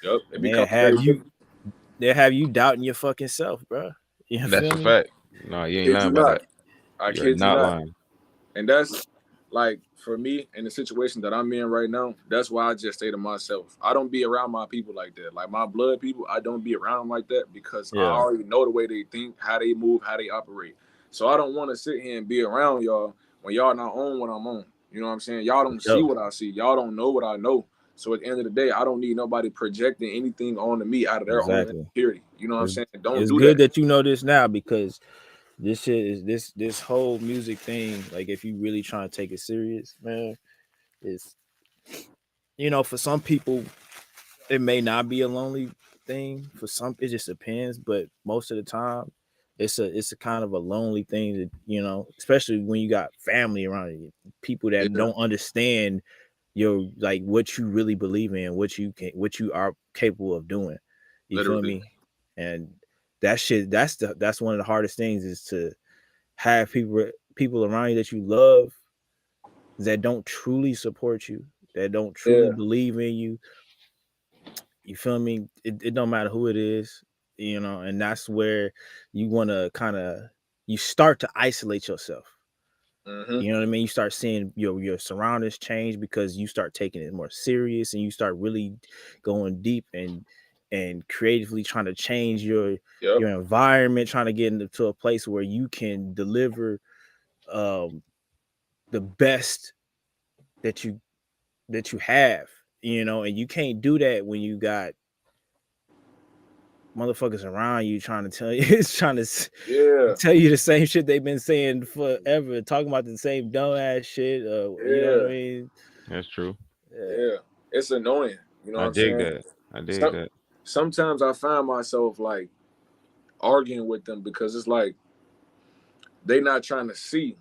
Yep. It and they'll becomes have very you they'll have you doubting your fucking self, bro. You That's feel a me? fact. No, you ain't kid lying you about not. that. I You're kid you not not. lying. And that's like for me in the situation that I'm in right now, that's why I just say to myself, I don't be around my people like that. Like my blood people, I don't be around them like that because I Yeah, already know the way they think, how they move, how they operate. So I don't want to sit here and be around y'all when y'all not on what I'm on. You know what I'm saying? Y'all for don't see sure. what I see. Y'all don't know what I know. So at the end of the day, I don't need nobody projecting anything onto me out of their own Exactly. insecurity. You know what I'm It's saying? Don't it's do that. good that you know this now because this shit is this whole music thing. Like, if you really trying to take it serious, man, it's for some people it may not be a lonely thing. For some, it just depends. But most of the time, it's a kind of a lonely thing that especially when you got family around you, people that Yeah, don't understand your like what you really believe in, what you are capable of doing. You feel literally. me? And that shit, that's one of the hardest things is to have people around you that you love that don't truly support you, that don't truly Yeah, believe in you. You feel me? It don't matter who it is, and that's where you want to kind of you start to isolate yourself. hmm, You know what I mean? You start seeing your surroundings change because you start taking it more serious and you start really going deep and creatively trying to change yep, your environment, trying to get into a place where you can deliver um the best that you have, and you can't do that when you got motherfuckers around you trying to tell you it's trying to yeah, tell you the same shit they've been saying forever, talking about the same dumbass shit. You know what I yeah. mean? That's true. Yeah, Yeah, it's annoying. You know what I I'm dig saying? that. I dig Some, that. sometimes I find myself like arguing with them because it's like they not trying to see.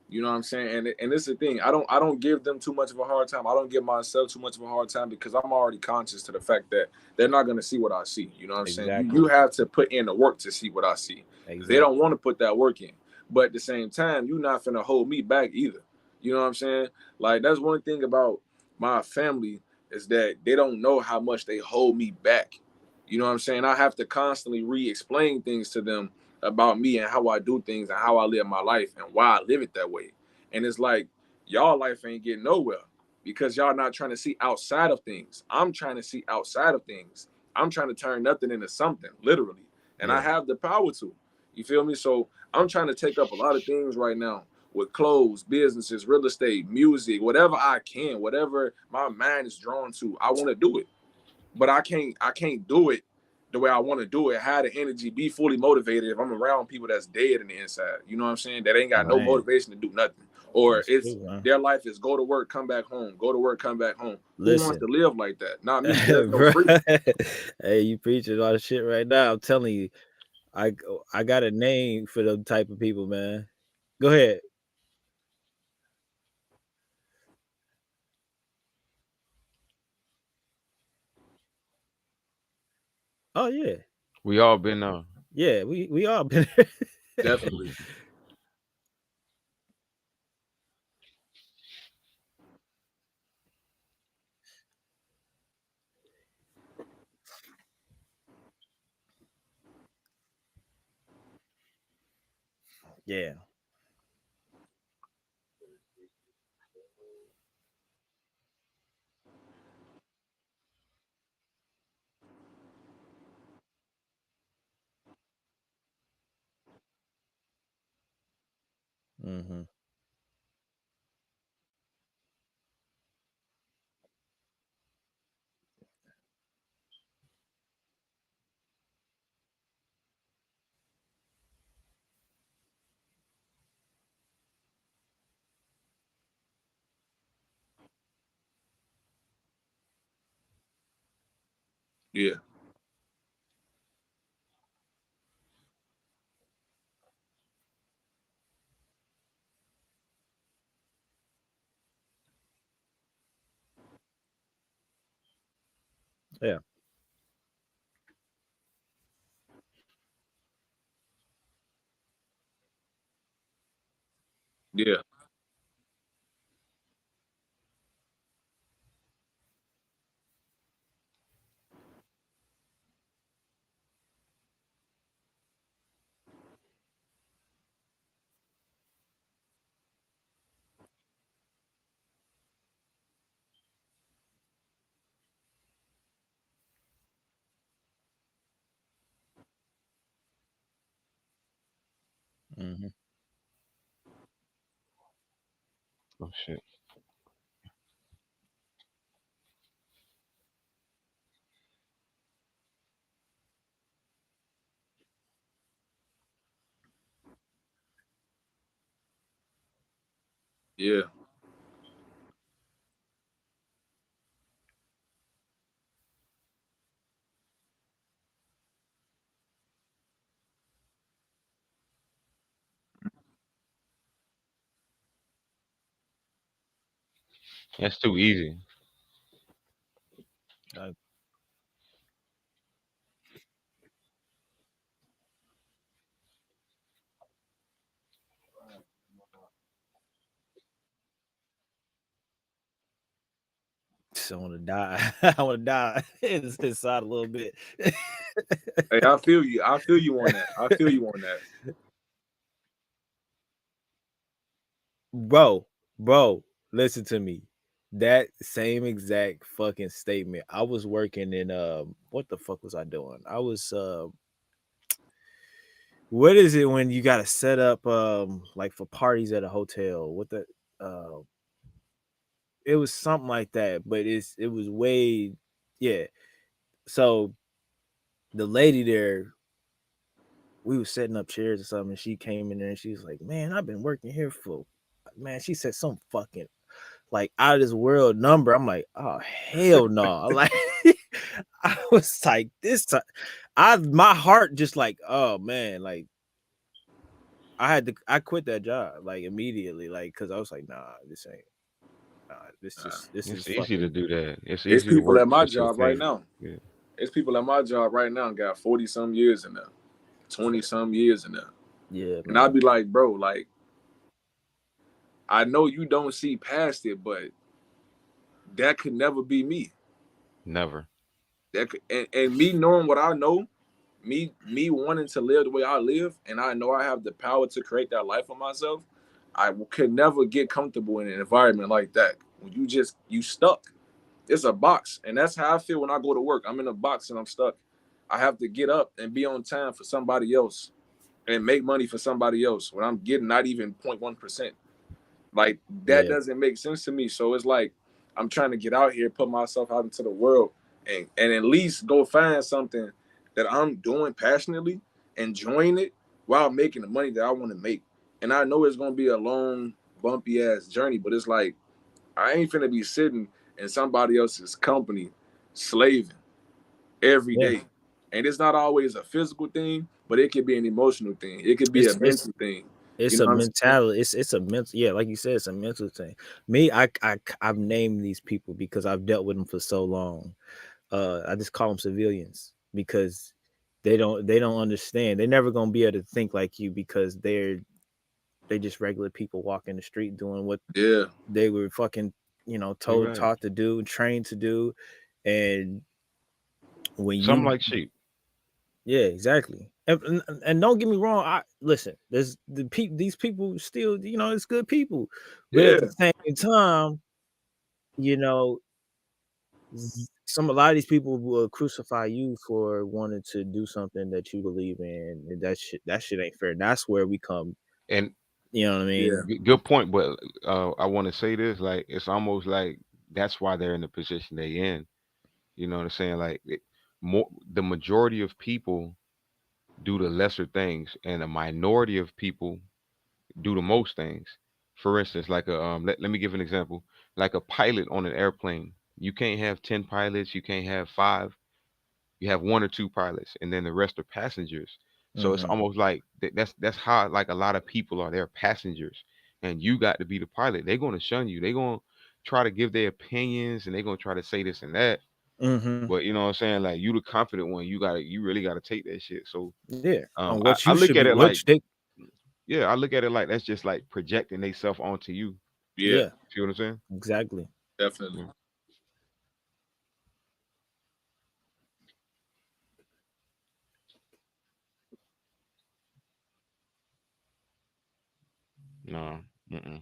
You know what I'm saying? And it's the thing. I don't give them too much of a hard time. I don't give myself too much of a hard time because I'm already conscious to the fact that they're not gonna see what I see. You know what I'm saying? You exactly, have to put in the work to see what I see. They don't exactly. want to put that work in. But at the same time, you're not finna hold me back either. You know what I'm saying? Like that's one thing about my family is that they don't know how much they hold me back. You know what I'm saying? I have to constantly re-explain things to them about me and how I do things and how I live my life and why I live it that way. And it's like y'all life ain't getting nowhere because y'all not trying to see outside of things. I'm trying to see outside of things. I'm trying to turn nothing into something, literally. And I Yeah, have the power to. You feel me? So I'm trying to take up a lot of things right now with clothes, businesses, real estate, music, whatever I can, whatever my mind is drawn to, I want to do it. But I can't do it the way I want to do it, have the energy, be fully motivated if I'm around people that's dead in the inside. You know what I'm saying? That ain't got no man, motivation to do nothing. Or that's it's true, man. their life is go to work, come back home, go to work, come back home. Who wants Listen, to live like that? Not me. There's no bro. freedom. Hey, you preaching a lot of shit right now. I'm telling you, I I got a name for the type of people, man. Go ahead. Oh yeah, We all been yeah. We all been. Definitely. Yeah. Hmm. Yeah. Yeah. Yeah. Oh shit. Yeah, That's too easy. I just want to die. I want to die inside a little bit. hey, I feel you. I feel you on that. I feel you on that. bro, bro, listen to me. That same exact fucking statement. I was working in what the fuck was I doing? I was what is it when you gotta set up like for parties at a hotel? What the uh it was something like that, but it was way yeah. So the lady there, we was setting up chairs or something, and she came in there and she was like, "Man, I've been working here for man." She said some fucking like out of this world number. I'm like, oh hell no. Like I was like, this time I my heart just like, oh man, like I quit that job like immediately, like because I was like, nah, this ain't this is It's easy to fucking do that. It's It's easy to people work at my just your job right thing. now. Yeah. It's people at my job right now got 40 some years in there, 20 some years in there. yeah, And I'd man. be like, bro, like, I know you don't see past it, but that could never be me. Never. That could, and me knowing what I know, me wanting to live the way I live, and I know I have the power to create that life for myself. I could never get comfortable in an environment like that. When you stuck. It's a box, and that's how I feel when I go to work. I'm in a box and I'm stuck. I have to get up and be on time for somebody else and make money for somebody else when I'm getting not even 0.1%. Like that Yeah. doesn't make sense to me. So it's like I'm trying to get out here, put myself out into the world, and at least go find something that I'm doing passionately, enjoying it while making the money that I want to make. And I know it's gonna be a long, bumpy ass journey, but it's like I ain't finna be sitting in somebody else's company slaving every Yeah. day. And it's not always a physical thing, but it could be an emotional thing. It could be a It's it's mental thing. You it's know a what I'm saying? mentality. It's a mental. Yeah, like you said, it's a mental thing. Me, I've named these people because I've dealt with them for so long. I just call them civilians because they don't understand. They're never gonna be able to think like you because they just regular people walking the street doing what Yeah. they were fucking You're told right. taught to do, trained to do, and when Some you like sheep. yeah exactly. And don't get me wrong, I listen. There's these people still it's good people, but at the Yeah. same time, you know a lot of these people will crucify you for wanting to do something that you believe in, and that shit ain't fair. That's where we come. And You know what I Yeah. mean? good point, but I want to say this, like it's almost like that's why they're in the position they in. You know what I'm saying? Like more the majority of people do the lesser things, and a minority of people do the most things. For instance, like let me give an example. Like a pilot on an airplane, you can't have 10 pilots, you can't have five. You have one or two pilots, and then the rest are passengers. So it's Hmm. almost like that's how like a lot of people are. They're passengers, and you got to be the pilot. They're going to shun you. They're going to try to give their opinions, and they're going to try to say this and that. Hmm. But you know what I'm saying? Like you the confident one. You really gotta take that shit. So Yeah, on I, what I you look should at be, it like, which they yeah, I look at it like that's just like projecting themselves onto you. Yeah. yeah, See what I'm saying? exactly. Definitely. Yeah. No. Mm-mm.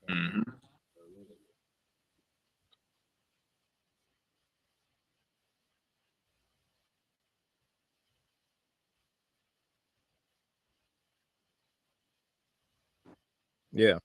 Hmm. Yeah,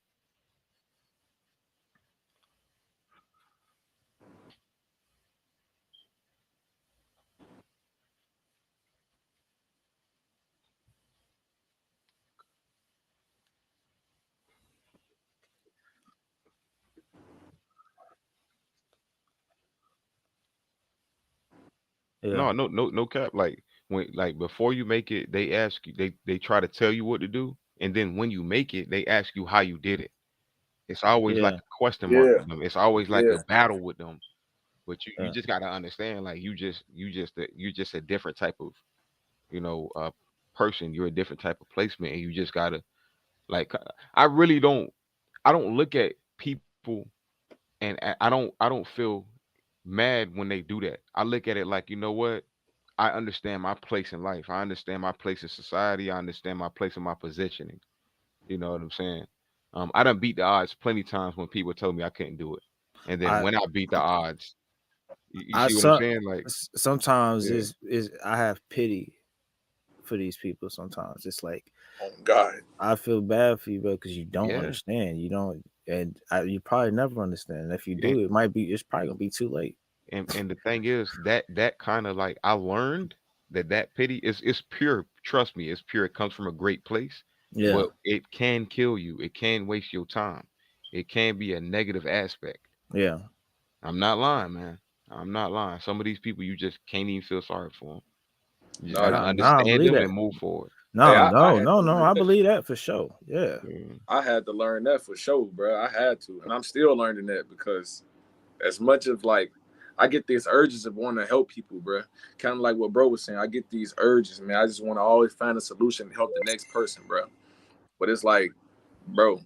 yeah, No cap. Like when, like before you make it, they ask you, they try to tell you what to do, and then when you make it, they ask you how you did it. It's always like yeah, a question mark Yeah, with them. It's always like yeah. a battle with them. But you yeah. just gotta understand, like you're just a different type of, you know, person. You're a different type of placement, and you just gotta like. I really don't. I don't look at people and I don't feel mad when they do that. I look at it like, you know what? I understand my place in life. I understand my place in society. I understand my place in my positioning. You know what I'm saying? I done beat the odds plenty times when people told me I couldn't do it, and then I when I beat the odds, you I see what I'm so saying? Like, sometimes yeah, is I have pity for these people. Sometimes it's like Oh God. I feel bad for you, bro, because you don't yeah. understand. You don't, and you probably never understand. And if you And do, it might be. It's probably gonna be too late. and the thing is that kind of like I learned that pity is pure. Trust me, it's pure. It comes from a great place, Yeah, but it can kill you. It can waste your time. It can be a negative aspect. yeah. I'm not lying, man. I'm not lying. Some of these people you just can't even feel sorry for them. You just No, gotta you Nah, nah, I understand believe them that. and move forward. hey, No, I no, had no, to no. learn I that. believe that for sure. Yeah, Yeah. I had to learn that for sure, bro. I had to, and I'm still learning that because as much of like I get these urges of wanting to help people, bro. Kind of like what bro was saying. I get these urges, man. I just want to always find a solution to help the next person, bro. But it's like, bro,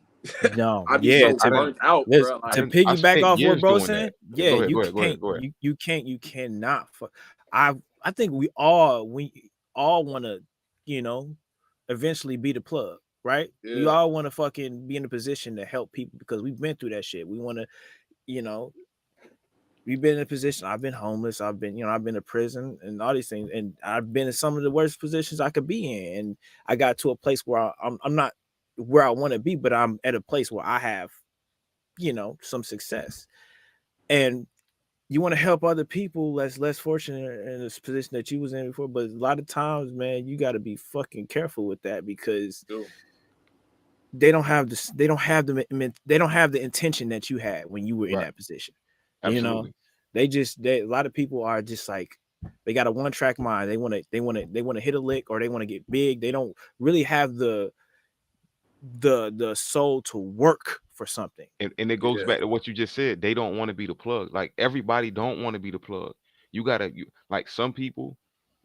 no, I be yeah. so I didn't burnt out, This bro. I to Like, didn't I piggyback spent off what years bro doing that. saying. Yeah, Yeah, go ahead, you go ahead, go ahead, can't, go ahead. you cannot. I think we all want to, you know, eventually be the plug, right? We yeah, all want to fucking be in a position to help people because we've been through that shit. We want to, you know, we've been in a position. I've been homeless. I've been, I've been to prison and all these things, and I've been in some of the worst positions I could be in. And I got to a place where I'm not where I want to be, but I'm at a place where I have, some success. And you want to help other people that's less fortunate in this position that you was in before. But a lot of times, man, you got to be fucking careful with that because do. they don't have this. They don't have the intention that you had when you were in Right. that position. You know, Absolutely. a lot of people are just like they got a one track mind. They want to hit a lick or they want to get big. They don't really have the soul to work for something. And it goes Yeah, back to what you just said. They don't want to be the plug. Like everybody don't want to be the plug. You gotta like some people,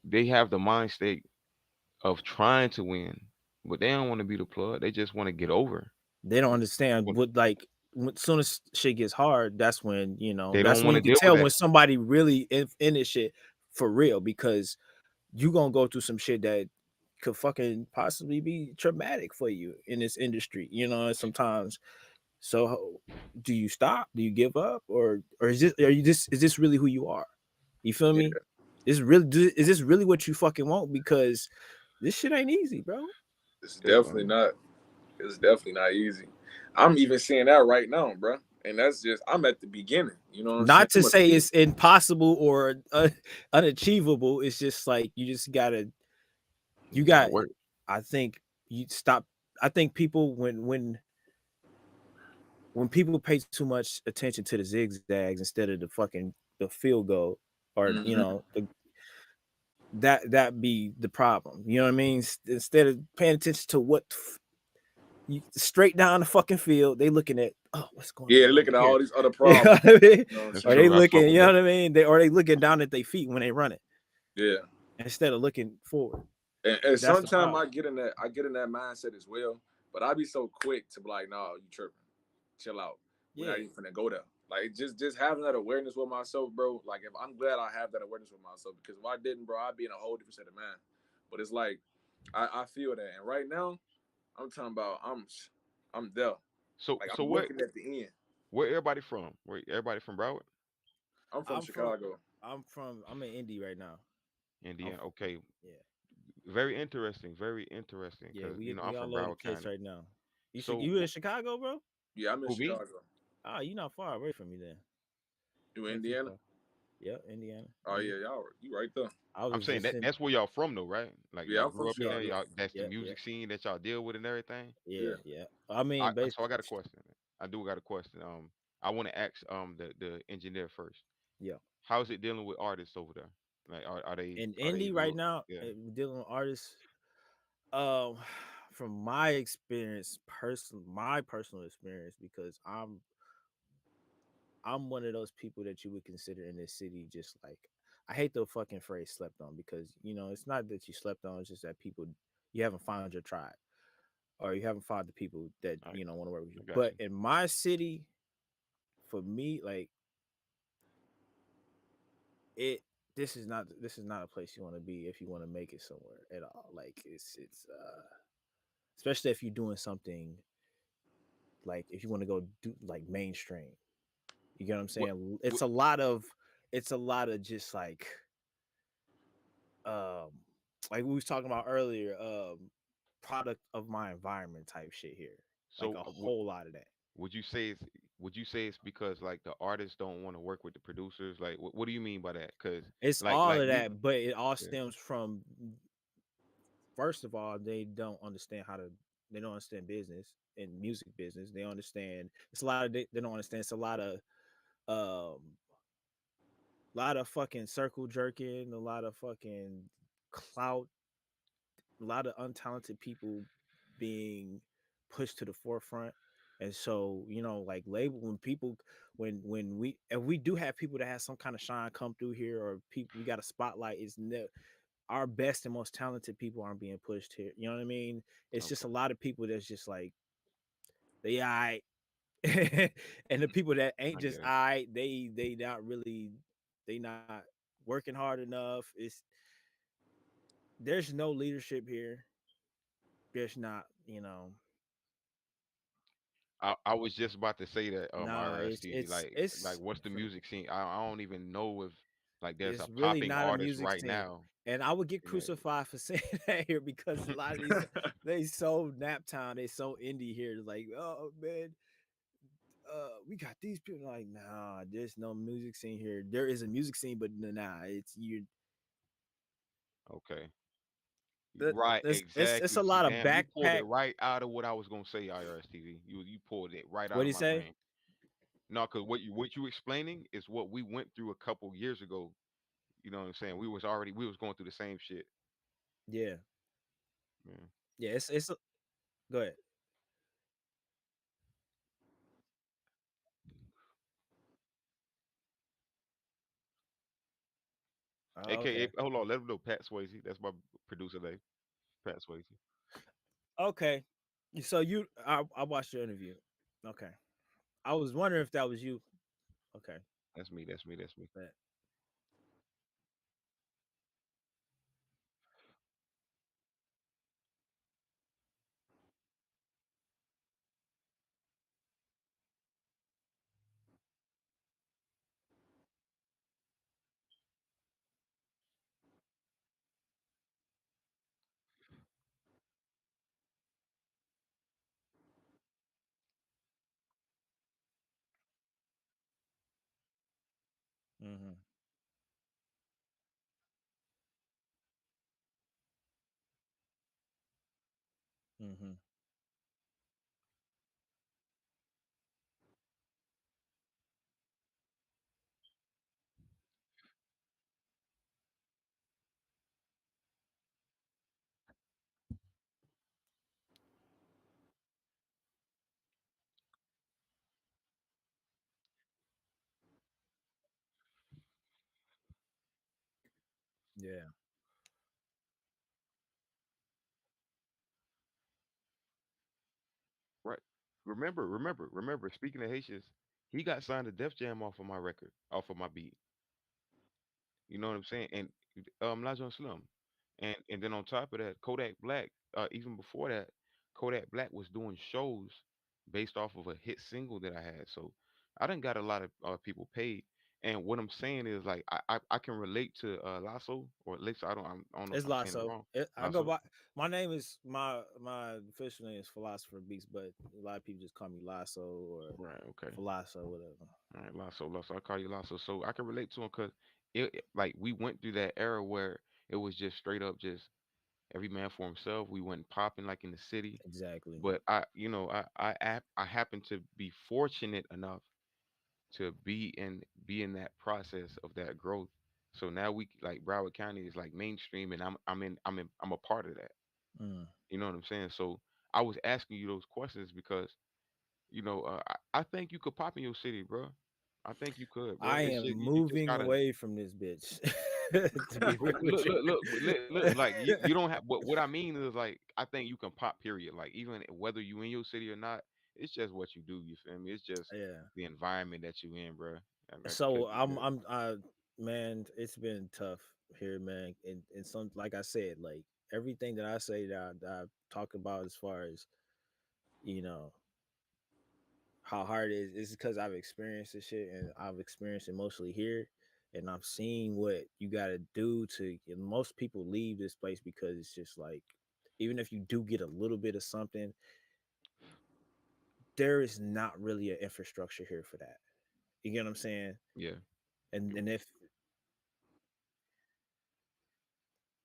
they have the mind state of trying to win, but they don't want to be the plug. They just want to get over. They don't understand When what like when soon as shit gets hard, they that's don't when want you to can deal with tell that. when somebody really in this shit for real because you gonna go through some shit that could fucking possibly be traumatic for you in this industry, sometimes. So do you stop? Do you give up? Or is this really who you are? You feel me? yeah. Is this really what you fucking want? Because this shit ain't easy, bro. It's It, definitely not. It's definitely not easy. I'm even seeing that right now, bro. And that's just I'm at the beginning. You know what I'm saying? Not to say it's impossible or unachievable. It's just like you just gotta you you gotta got work. I think you stop. I think people when people pay too much attention to the zigzags instead of the field goal or Hmm. that be the problem. You know what I mean? Instead of paying attention to straight down the fucking field, they looking at, oh, what's going Yeah, on they're over looking at here. all these other You know problems. what I mean? You know what I'm That's Or they saying? true. I fuck looking, you with know that. what I mean? They looking down at their feet when they run it Yeah. instead of looking forward. And That's the sometimes problem. I get in that mindset as well. But I be so quick to be like, no, you tripping. Chill out. We're Yeah, not even finna go there. Like just having that awareness with myself, bro. Like if I'm glad I have that awareness with myself because if I didn't, bro, I'd be in a whole different set of mind. But it's like I feel that, and right now I'm talking about I'm there. So Like so I'm what? looking at the end. Where everybody from? Where everybody from Broward, I'm from I'm from Chicago. I'm in Indy right now. I'm Indiana? f- Okay, yeah. very interesting. Very interesting. Yeah, Because we I'm from all over the Broward place County. right now. So You in Chicago, bro? Yeah, I'm in who me? Chicago. Ah, you not far away from me then. You in Not too Indiana? far. Yep, Indiana. Oh yeah, y'all, you right there. I I'm was saying just that in. that's where y'all from though, right? Like Yeah, y'all I'm from grew up in Yeah, there. Chicago. Y'all that's the yeah, music scene that y'all deal with and everything. Yeah. yeah. I mean, So I basically, got a question. I do got a question. I want to ask the engineer first. yeah. How's it dealing with artists over there? Like In are they Indy right now, yeah. dealing with artists. Um, from my experience, my personal experience, because I'm one of those people that you would consider in this city, just like I hate the fucking phrase slept on because it's not that you slept on, it's just that people you haven't found your tribe or you haven't found the people that I want to work with you. I got But you. in my city, for me, like it this is not a place you want to be if you want to make it somewhere at all. Like it's especially if you're doing something like if you want to go do like mainstream. You get what I'm What, saying? what It's a lot of just um like we was talking about earlier, product of my environment type shit here. Like so a whole lot of that. would you say it's because like the artists don't want to work with the producers? Like what do you mean by that? Because It's all like of me, that, but it all yeah. stems from first of all, they don't understand business and music business. They understand it's a lot of they don't understand it's um a lot of fucking circle jerking, a lot of fucking clout, a lot of untalented people being pushed to the forefront. And so, like label when people when we if we do have people that have some kind of shine come through here or people we got a spotlight our best and most talented people aren't being pushed here. You know what I mean? It's just Okay, a lot of people that's just like they I and the people that ain't I just get it. they not really they not working hard enough. There's no leadership here. There's not, I was just about to say that nah, IRSTV like it's what's the music scene? I don't even know if like there's a it's really popping not a artist music right scene. now. And I would get You know, crucified for saying that here because a lot of these they so naptown, they so indie here. Like, oh man, we got these people like, nah, there's no music scene here. There is a music scene, but nah, it's you okay. that Right, it's exactly. a See, lot of damn, you pulled it backpack. right out of what I was gonna say, IRSTV. You pulled it right What out do of you my say? brain. No, because what you explaining is what we went through a couple years ago. You know what I'm saying? We was going through the same shit. Yeah. Yeah. Yeah, it's go ahead. Oh, AKA, okay. hold on, let him know Pat Swayze. That's my producer name, Pat Swayze. Okay. So I watched your interview. Okay. I was wondering if that was you. Okay. That's me. That's me. That's me. But mm-hmm. Mm-hmm. Yeah. Right. Remember. Speaking of Haitians, he got signed to Def Jam off of my record, off of my beat. You know what I'm saying? And Lajon Slim, and then on top of that, Kodak Black. Even before that, Kodak Black was doing shows based off of a hit single that I had. So I done got a lot of people paid. And what I'm saying is like I can relate to Lasso, or at least I don't know if It's I'm saying it Lasso. wrong. I go Lasso. by my name is my official name is Philosopher Beast, but a lot of people just call me Lasso or Right. Okay. Philasso, whatever. All right, Lasso, Lasso. I call you Lasso. So I can relate to him because like we went through that era where it was just straight up just every man for himself. We went popping like in the city. Exactly. But I happen to be fortunate enough to be in that process of that growth. So now like Broward County is like mainstream, and I'm a part of that. Mm. You know what I'm saying? So I was asking you those questions because I think you could pop in your city, bro. I think you could, bro. I It's am just you just moving gotta away from this bitch. To be real with look, you. look, look, look. Like you don't have. What I mean is like I think you can pop. Period. Like even whether you in your city or not, it's just what you do. You feel me? It's just Yeah. the environment that you in, bro. And that So could be good. man, it's been tough here, man. And some, like I said, like everything that I say that I talk about as far as, you know, how hard it is because I've experienced this shit and I've experienced it mostly here. And I've seen what you got to do to. And most people leave this place because it's just like, even if you do get a little bit of something, there is not really an infrastructure here for that. You get what I'm saying? Yeah. And if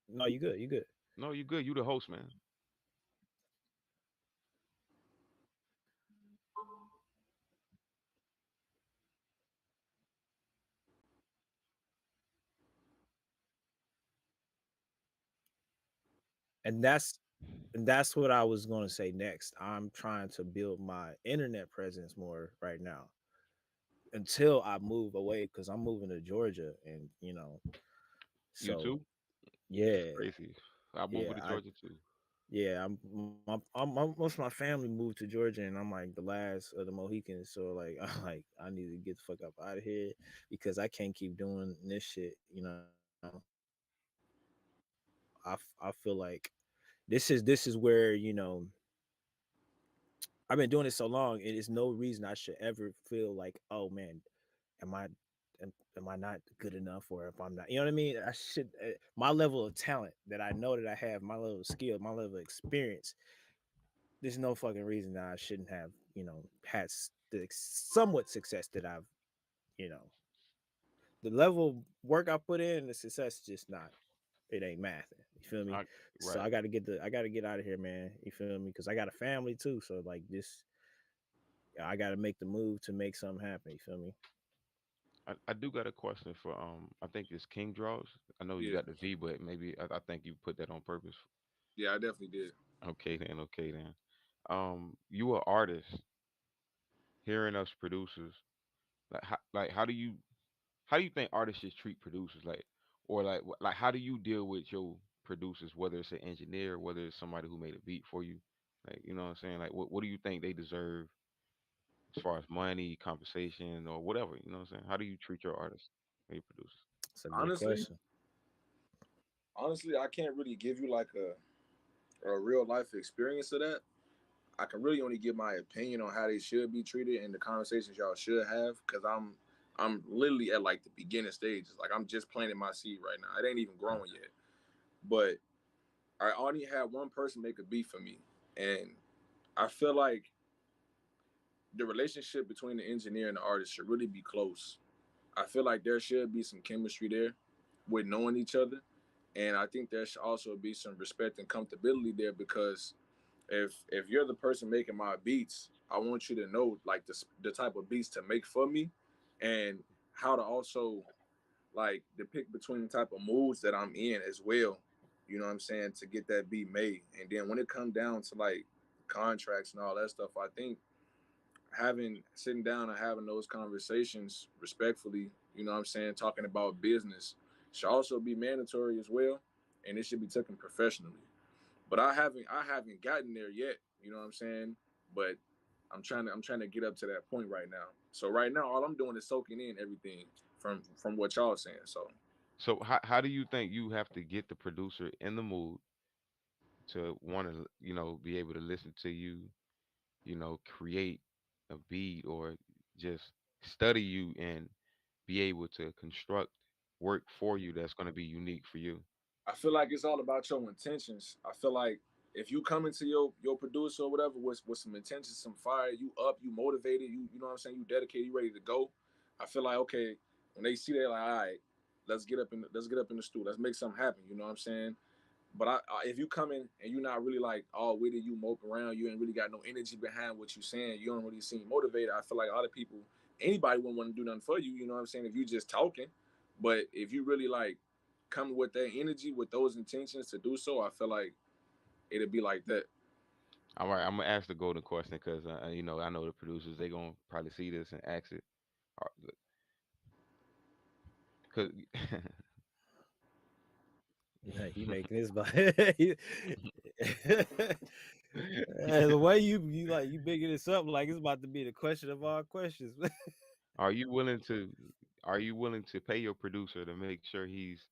no, you good, you good. No, you good. You the host, man. And that's what I was going to say next. I'm trying to build my internet presence more right now until I move away because I'm moving to Georgia, and You so too. That's yeah, crazy. I'm moving to yeah, Georgia too. most of my family moved to Georgia, and I'm like the last of the Mohicans. So like, I need to get the fuck up out of here because I can't keep doing this shit. I feel like this is where I've been doing it so long, and it's no reason I should ever feel like, oh man, am I am I not good enough, or if I'm not, you know what I mean? I should my level of talent that I know that I have, my level of skill, my level of experience. There's no fucking reason that I shouldn't have, had the somewhat success that I've, you know, the level of work I put in, the success is just not. It ain't math. You feel me? I So right. I gotta get out of here, man. You feel me? Because I got a family too. So like this, I got to make the move to make something happen. You feel me? I do got a question for I think it's King Draws. I know you Yeah, got the V, but maybe I think you put that on purpose. yeah, I definitely did. Okay then, okay then. You are artist, hearing us producers. Like how do you think artists should treat producers like, or like like how do you deal with your producers, whether it's an engineer, whether it's somebody who made a beat for you, like you know what I'm saying, like what do you think they deserve as far as money, compensation, or whatever, you know what I'm saying? How do you treat your artists and your producers? It's a good Honestly, question. honestly, I can't really give you like a real life experience of that. I can really only give my opinion on how they should be treated and the conversations y'all should have because I'm literally at like the beginning stages. Like I'm just planting my seed right now. It ain't even Okay. growing yet. But I only had one person make a beat for me, and I feel like the relationship between the engineer and the artist should really be close. I feel like there should be some chemistry there with knowing each other, and I think there should also be some respect and comfortability there because if you're the person making my beats, I want you to know like the type of beats to make for me, and how to also like depict between the type of moods that I'm in as well. You know what I'm saying, to get that beat made. And then when it comes down to like contracts and all that stuff, I think having sitting down and having those conversations respectfully, you know what I'm saying, talking about business should also be mandatory as well, and it should be taken professionally. But I haven't gotten there yet, you know what I'm saying? But I'm trying to get up to that point right now. So right now all I'm doing is soaking in everything from what y'all saying. So So how do you think you have to get the producer in the mood to want to be able to listen to you create a beat or just study you and be able to construct work for you that's going to be unique for you. I feel like it's all about your intentions. I feel like if you come into your producer or whatever with some intentions, some fire, you up, you motivated, you know what I'm saying, you dedicated, you ready to go. I feel like okay, when they see that, like, all right, let's get up in the stool, let's make something happen. You know what I'm saying? But if you come in and you're not really like all with it, you mope around, you ain't really got no energy behind what you're saying, you don't really seem motivated. I feel like a lot of people, anybody wouldn't want to do nothing for you. You know what I'm saying? If you just talking, but if you really like come with that energy, with those intentions to do so, I feel like it'd be like that. All right, I'm gonna ask the golden question because I know the producers they gonna probably see this and ask it. Cause Yeah, he making this by the way you like you bigging this up like it's about to be the question of all questions. are you willing to pay your producer to make sure he's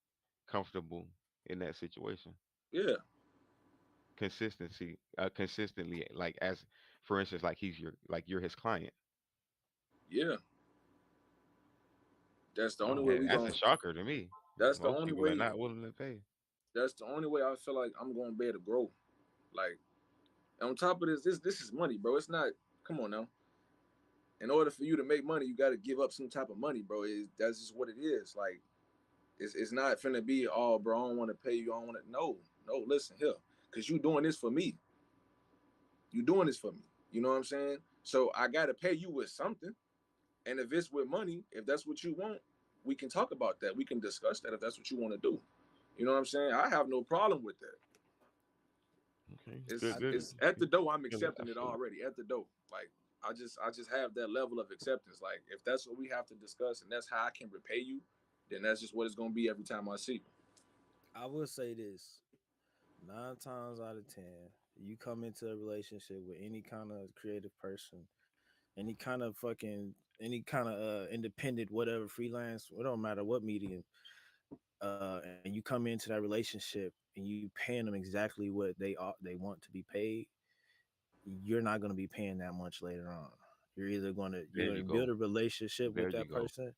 comfortable in that situation? Yeah, Consistently, like as for instance, like you're his client. yeah. That's the only Oh, way we that's going. a shocker to me. That's the Most only people are way. not willing to pay. That's the only way I feel like I'm going to be able to grow. Like, and on top of this is money, bro. It's not. Come on now. In order for you to make money, you got to give up some type of money, bro. That's just what it is. Like, it's not finna be, oh, bro, I don't want to pay you. I don't want to. No, no. Listen here, cause you doing this for me. You doing this for me. You know what I'm saying? So I got to pay you with something. And if it's with money, if that's what you want, we can talk about that. We can discuss that if that's what you want to do. You know what I'm saying? I have no problem with that. Okay, It's good, good, it's at the door. I'm good. I accepting it feel it. already at the door. Like I just have that level of acceptance. Like if that's what we have to discuss and that's how I can repay you, then that's just what it's gonna be every time I see you. I will say this: 9 times out of 10, you come into a relationship with any kind of creative person, any kind of independent, whatever, freelance, it don't matter what medium, and you come into that relationship and you paying them exactly what they want to be paid, you're not going to be paying that much later on. You're There gonna you build go. a relationship There with you that go. person,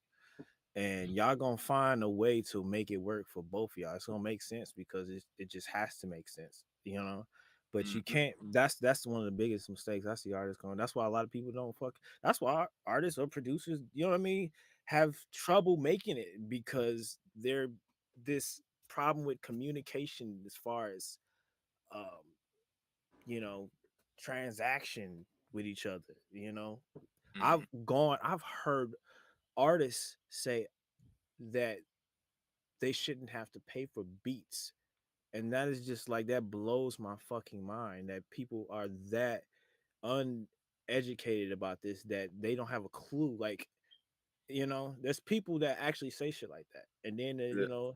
and y'all gonna find a way to make it work for both of y'all. It's gonna make sense because it just has to make sense, you know. But you Mm-hmm. can't. That's one of the biggest mistakes I see artists going. That's why a lot of people don't fuck. That's why artists or producers, you know what I mean, have trouble making it because they're this problem with communication as far as um you know transaction with each other. Mm-hmm. I've heard artists say that they shouldn't have to pay for beats. And that is just like that blows my fucking mind that people are that uneducated about this that they don't have a clue. Like, there's people that actually say shit like that. And then Yeah.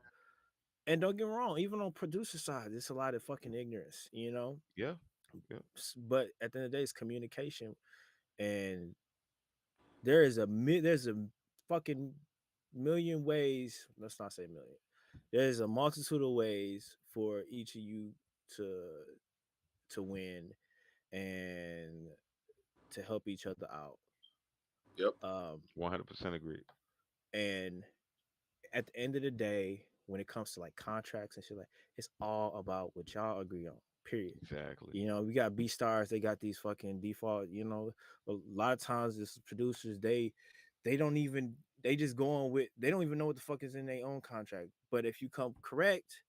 and don't get me wrong, even on producer side, there's a lot of fucking ignorance. Yeah, yeah. But at the end of the day, it's communication. And there's a fucking million ways. Let's not say million. There's a multitude of ways for each of you to win and to help each other out. Yep. Um, 100% agreed. and at the end of the day, when it comes to like contracts and shit, like it's all about what y'all agree on. Period. Exactly. We got B stars. They got these fucking default. A lot of times, this producers they don't even they just go on with they don't even know what the fuck is in their own contract. But if you come correct,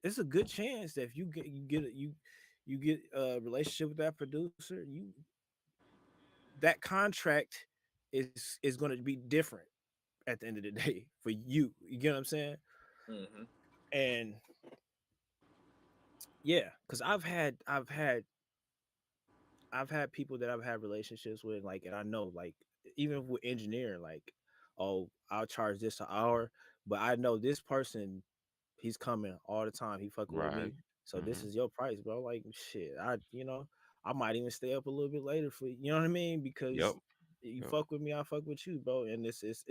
it's a good chance that if you get a relationship with that producer, that contract is going to be different at the end of the day for you. You get what I'm saying? Mm-hmm. And yeah, because I've had people that I've had relationships with, like, and I know, like, even with engineering, like, oh, I'll charge this an hour, but I know this person, he's coming all the time. He fucking with Right. me, so this Mm-hmm. is your price, bro. Like, shit, I might even stay up a little bit later for you. You know what I mean? Yep. Because you Yep. fuck with me, I fuck with you, bro. And this is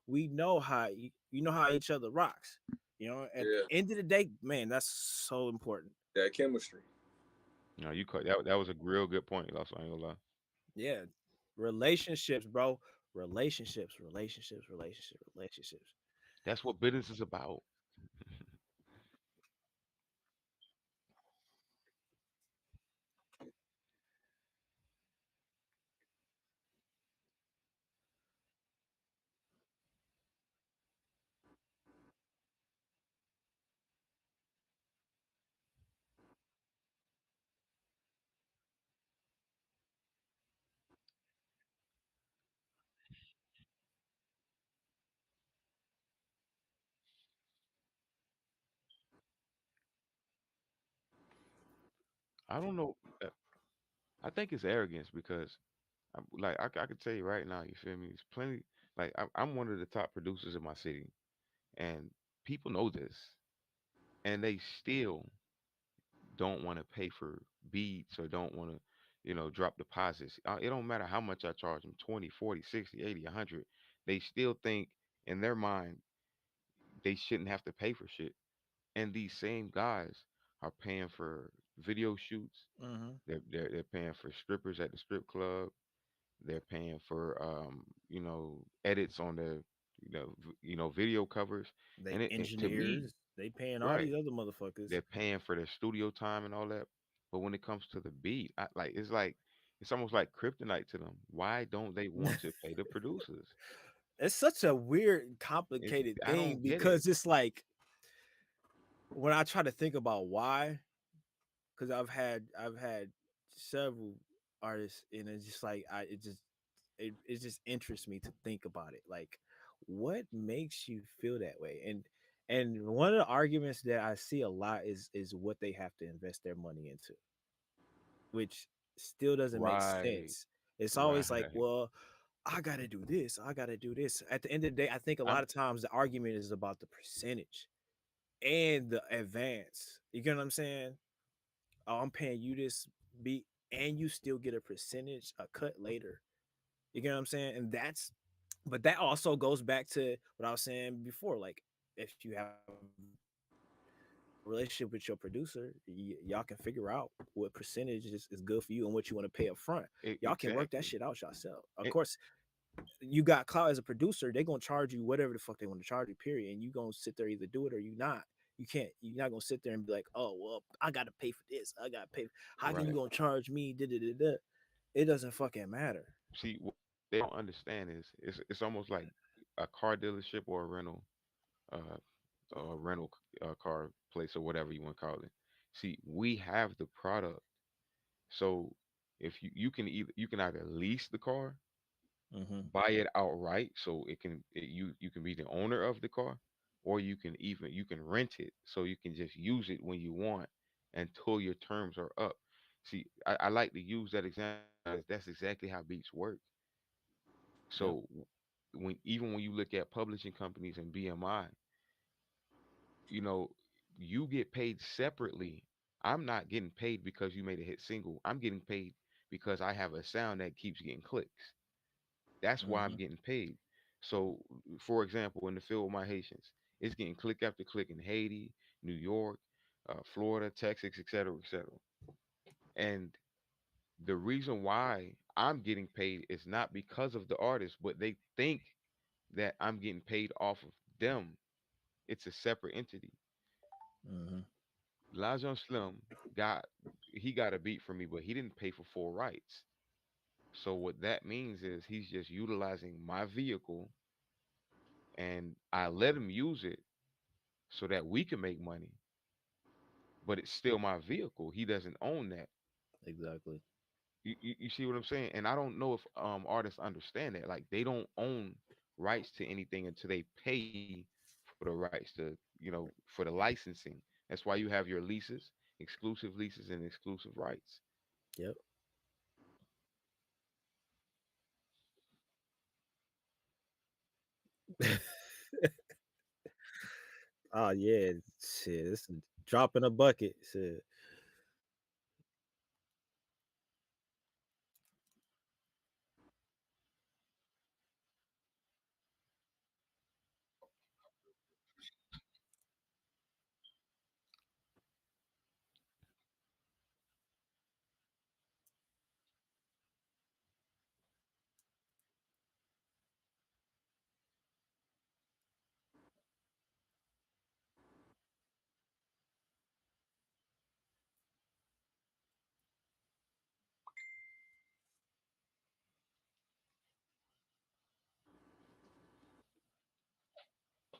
we know how you know how each other rocks. At the Yeah. end of the day, man, that's so important. That chemistry. No, you cut that. That was a real good point, Lost. I ain't gonna lie. Yeah. Relationships, bro. Relationships. That's what business is about. I don't know. I think it's arrogance because, I could tell you right now. You feel me? It's plenty. Like I'm one of the top producers in my city, and people know this, and they still don't want to pay for beats or don't want to, drop deposits. It don't matter how much I charge them, 20, 40, 60, 80, 100. They still think in their mind they shouldn't have to pay for shit. And these same guys are paying for video shoots. Mm-hmm. They're paying for strippers at the strip club. They're paying for edits on the video covers, They and to me, engineers, they paying all right, these other motherfuckers. they're paying for their studio time and all that. But when it comes to the beat, like it's almost like kryptonite to them. Why don't they want to pay the producers? It's such a weird, It's complicated I thing don't get it. because it's like when I try to think about why, because I've had several artists, and it's just like it just interests me to think about it. Like, what makes you feel that way? And one of the arguments that I see a lot is what they have to invest their money into, which still doesn't make Right, sense. It's always like, right. well, I gotta do this, I gotta do this. At the end of the day, I think a lot I'm of times the argument is about the percentage and the advance. You get what I'm saying? Oh, I'm paying you this beat, and you still get a percentage, a cut later. You get what I'm saying? And but that also goes back to what I was saying before. Like, if you have a relationship with your producer, y'all can figure out what percentage is good for you and what you want to pay up front. Y'all can work that exactly. shit out yourself. Of It, course, you got clout as a producer, they're gonna charge you whatever the fuck they want to charge you, period. And you gonna sit there either do it or you not. You're not gonna sit there and be like, oh well, I gotta pay for this. I gotta pay. How can you right. gonna charge me? Da, da, da, da. It doesn't fucking matter. See, what they don't understand is it's almost like a car dealership or a uh, rental car place or whatever you want to call it. See, we have the product, so if you can either lease the car, Mm-hmm. buy it outright, so you can be the owner of the car, or you can rent it, so you can just use it when you want until your terms are up. See, I like to use that example because that's exactly how beats work. Yep. So when you look at publishing companies and BMI, you know, you get paid separately. I'm not getting paid because you made a hit single. I'm getting paid because I have a sound that keeps getting clicks. That's why I'm Mm-hmm. getting paid. So, for example, in the field with my Haitians, it's getting click after click in Haiti, New York, Florida, Texas, et cetera, et cetera. And the reason why I'm getting paid is not because of the artist, but they think that I'm getting paid off of them. It's a separate entity. Mm-hmm. Lajon Slim got he got a beat from me, but he didn't pay for full rights. So what that means is he's just utilizing my vehicle, and I let him use it so that we can make money, but it's still my vehicle. He doesn't own that. Exactly. You see what I'm saying? And I don't know if artists understand that. Like they don't own rights to anything until they pay for the rights to, for the licensing. That's why you have your leases, and exclusive rights. Yep. Oh yeah. Shit. It's a drop in a bucket. Shit.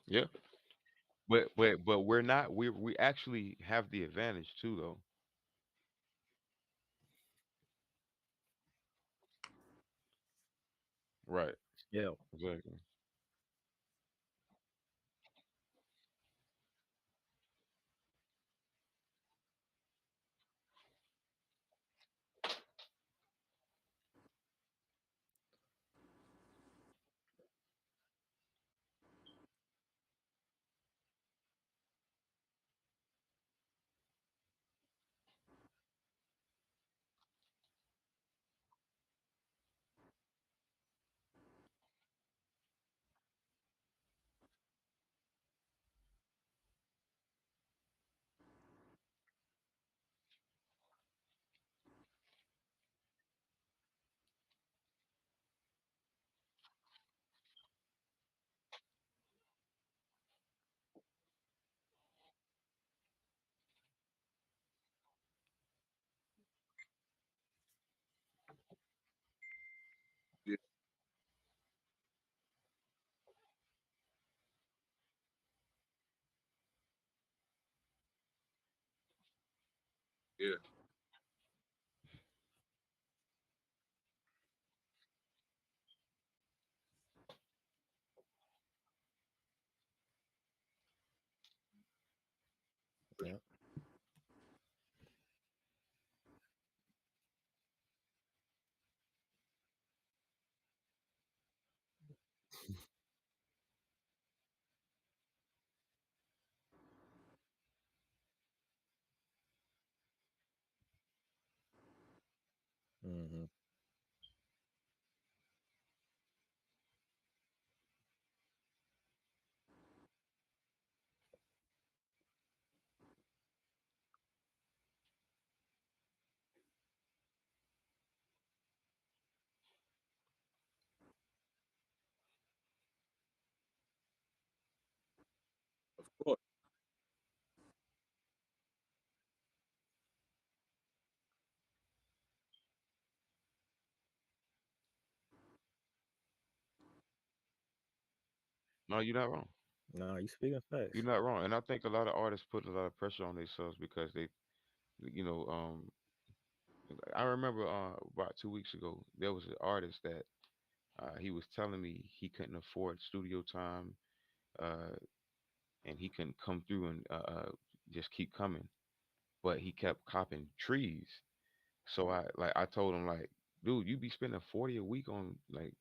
Yeah, but we're not. We actually have the advantage too, though. Right. Yeah. Exactly. Yeah, yeah, Yeah. Hmm. of course. No, you're not wrong. No, you speaking You're facts. not wrong. And I think a lot of artists put a lot of pressure on themselves because they, you know, I remember about 2 weeks ago there was an artist that he was telling me he couldn't afford studio time, uh, and he couldn't come through and just keep coming, but he kept copping trees. So I told him like, dude, you be spending 40 a week on like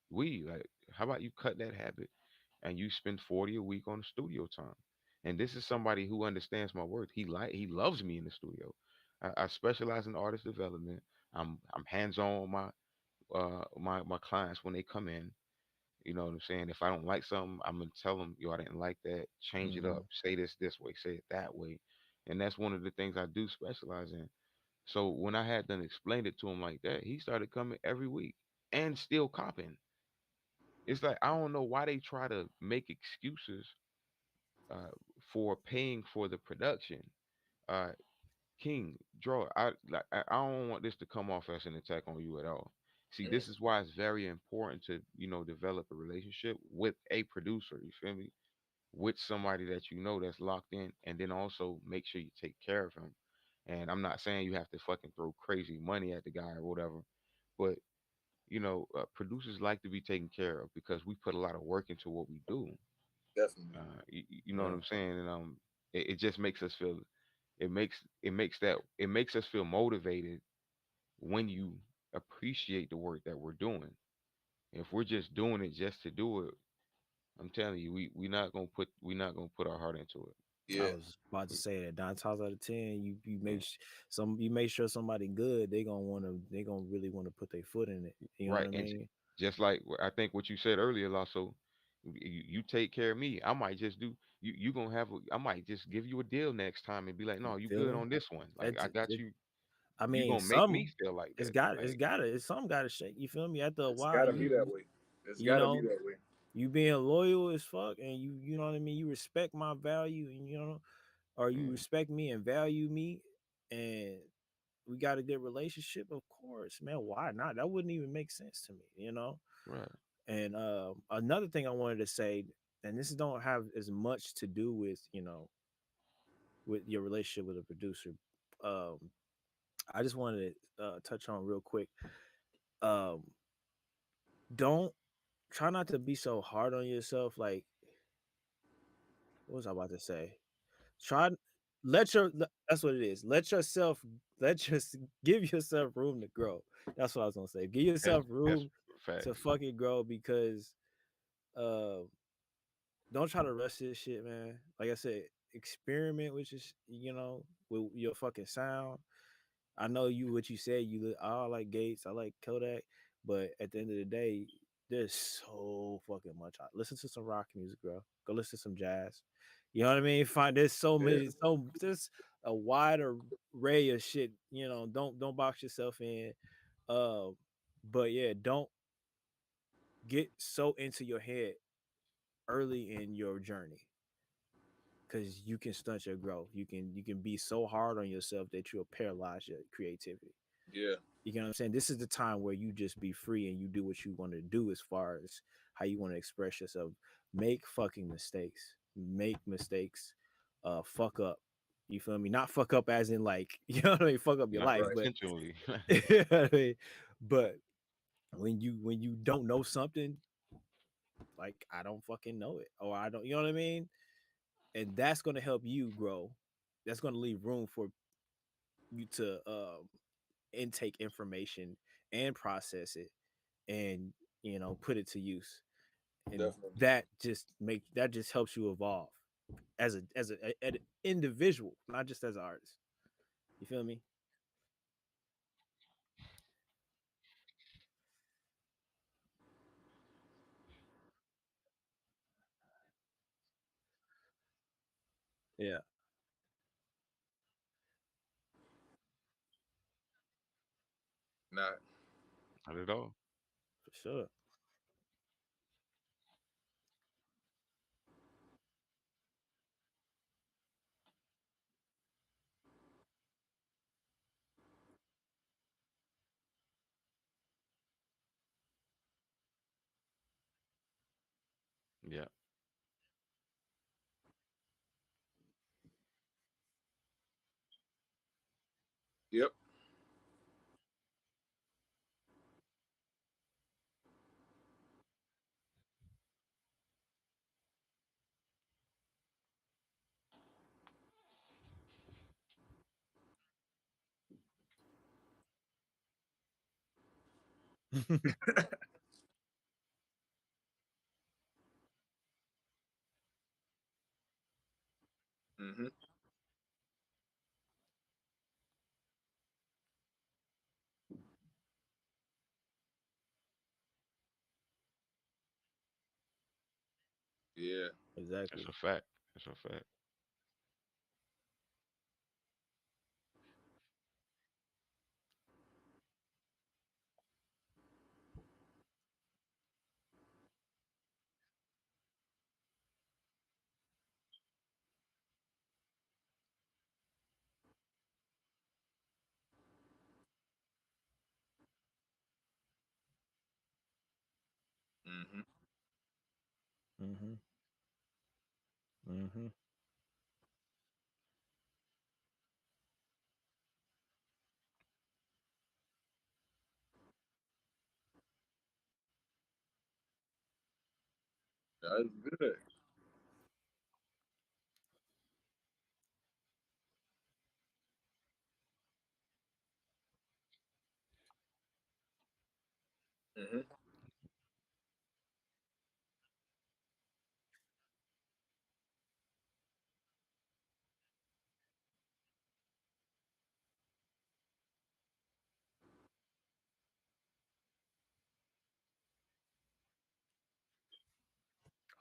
weed. Like, how about you cut that habit and you spend 40 a week on studio time? And this is somebody who understands my work. He loves me in the studio. I specialize in artist development. I'm hands on with my clients when they come in. You know what I'm saying? If I don't like something, I'm gonna tell them, yo, I didn't like that. Change it Hmm. up. Say this way. Say it that way. And that's one of the things I do specialize in. So when I had done explained it to him like that, he started coming every week and still copping. It's like I don't know why they try to make excuses uh, for paying for the production. Uh, King, draw. I don't want this to come off as an attack on you at all. See, Mm, this is why it's very important to develop a relationship with a producer. You feel me? With somebody that you know that's locked in, and then also make sure you take care of him. And I'm not saying you have to fucking throw crazy money at the guy or whatever, but producers like to be taken care of because we put a lot of work into what we do. definitely. You know what Yeah. I'm saying? And it just makes us feel. It makes us feel motivated when you appreciate the work that we're doing. If we're just doing it just to do it, I'm telling you, we're not gonna put our heart into it. I Yeah, was about to say that 9 times out of 10, you Yeah. make sure somebody good. They gonna really want to put their foot in it. You know what Right. I And mean? just like I think what you said earlier, also, you take care of me. I might just do you gonna have I might just give you a deal next time and be like, no, You you feel good me? on this one. Like It's I got it, you. I You mean, gonna make me some feel like it's that. got it's Like gotta it's some gotta shake. You feel me? After a it's while, gotta be that way. It's you gotta be know that way. you being loyal as fuck, and you know what I mean. You respect my value, and or you mm, respect me and value me, and we got a good relationship. Of course, man. Why not? That wouldn't even make sense to me. right. And another thing I wanted to say. and this don't have as much to do with, with your relationship with a producer. Um, I just wanted to touch on real quick. Um, don't try not to be so hard on yourself. Like, what was I about to say? Try that's what it is. Let give yourself room to grow. That's what I was gonna say. Give yourself That's room to facts. fucking grow because uh don't try to rush this shit, man. Like I said, experiment with with your fucking sound. I know what you said. I like Gates, I like Kodak, but at the end of the day, there's so fucking much. Listen to some rock music, bro. Go listen to some jazz. You know what I mean? There's so Yeah, many, there's a wide array of shit. Don't box yourself in. Uh, but yeah, don't get so into your head early in your journey because you can stunt your growth. You can be so hard on yourself that you'll paralyze your creativity. yeah, You know what I'm saying? This is the time where you just be free and you do what you want to do as far as how you want to express yourself. Make fucking mistakes. Make mistakes. Fuck up. You feel me? Not fuck up as in like, you know what I mean? Fuck up your Not life, right. but intentionally. you know what I mean? But when you don't know something, like I don't fucking know it. Or I don't, you know what I mean? And that's gonna help you grow. That's gonna leave room for you to intake information and process it and put it to use, and Definitely. that just helps you evolve as an individual, not just as an artist. You feel me? Yeah, Not. Not at all. for sure. Yeah. Yep. Mm-hmm. Yeah. That's a Exactly. fact. That's a fact. Mm-hmm. Mm-hmm. Mm-hmm. That's good. Mm-hmm.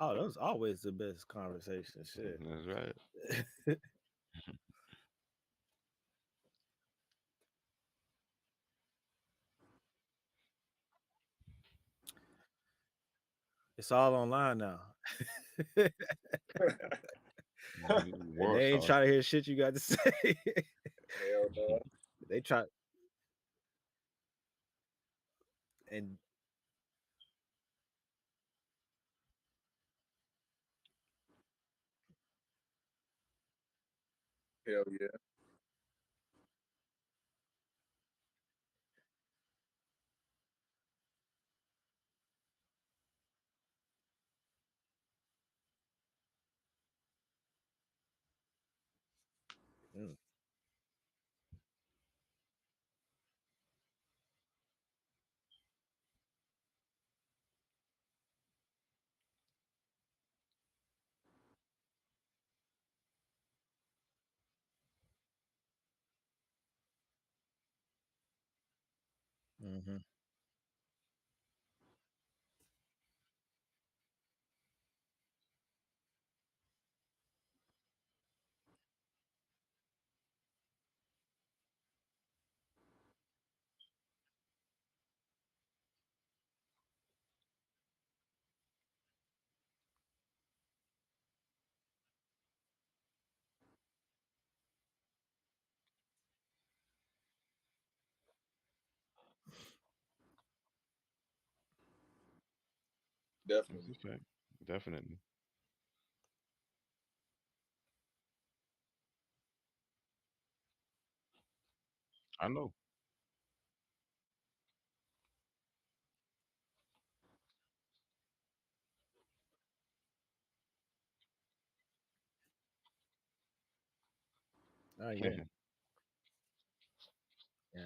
Oh, that was always the best conversation. Shit. That's right. It's all online now. And World they ain't star. trying to hear shit you got to say. Hell no. They try. And Hell yeah. Mm, mm-hmm. That's Definitely. a fact. Definitely. I know. Oh yeah, yeah.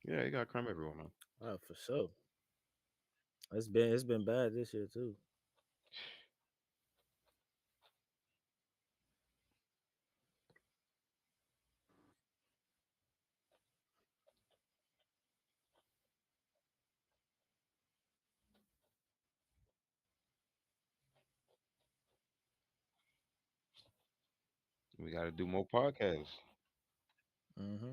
Yeah, you gotta come everywhere, man. Oh, for sure. It's been bad this year too. We gotta do more podcasts. Mm-hmm.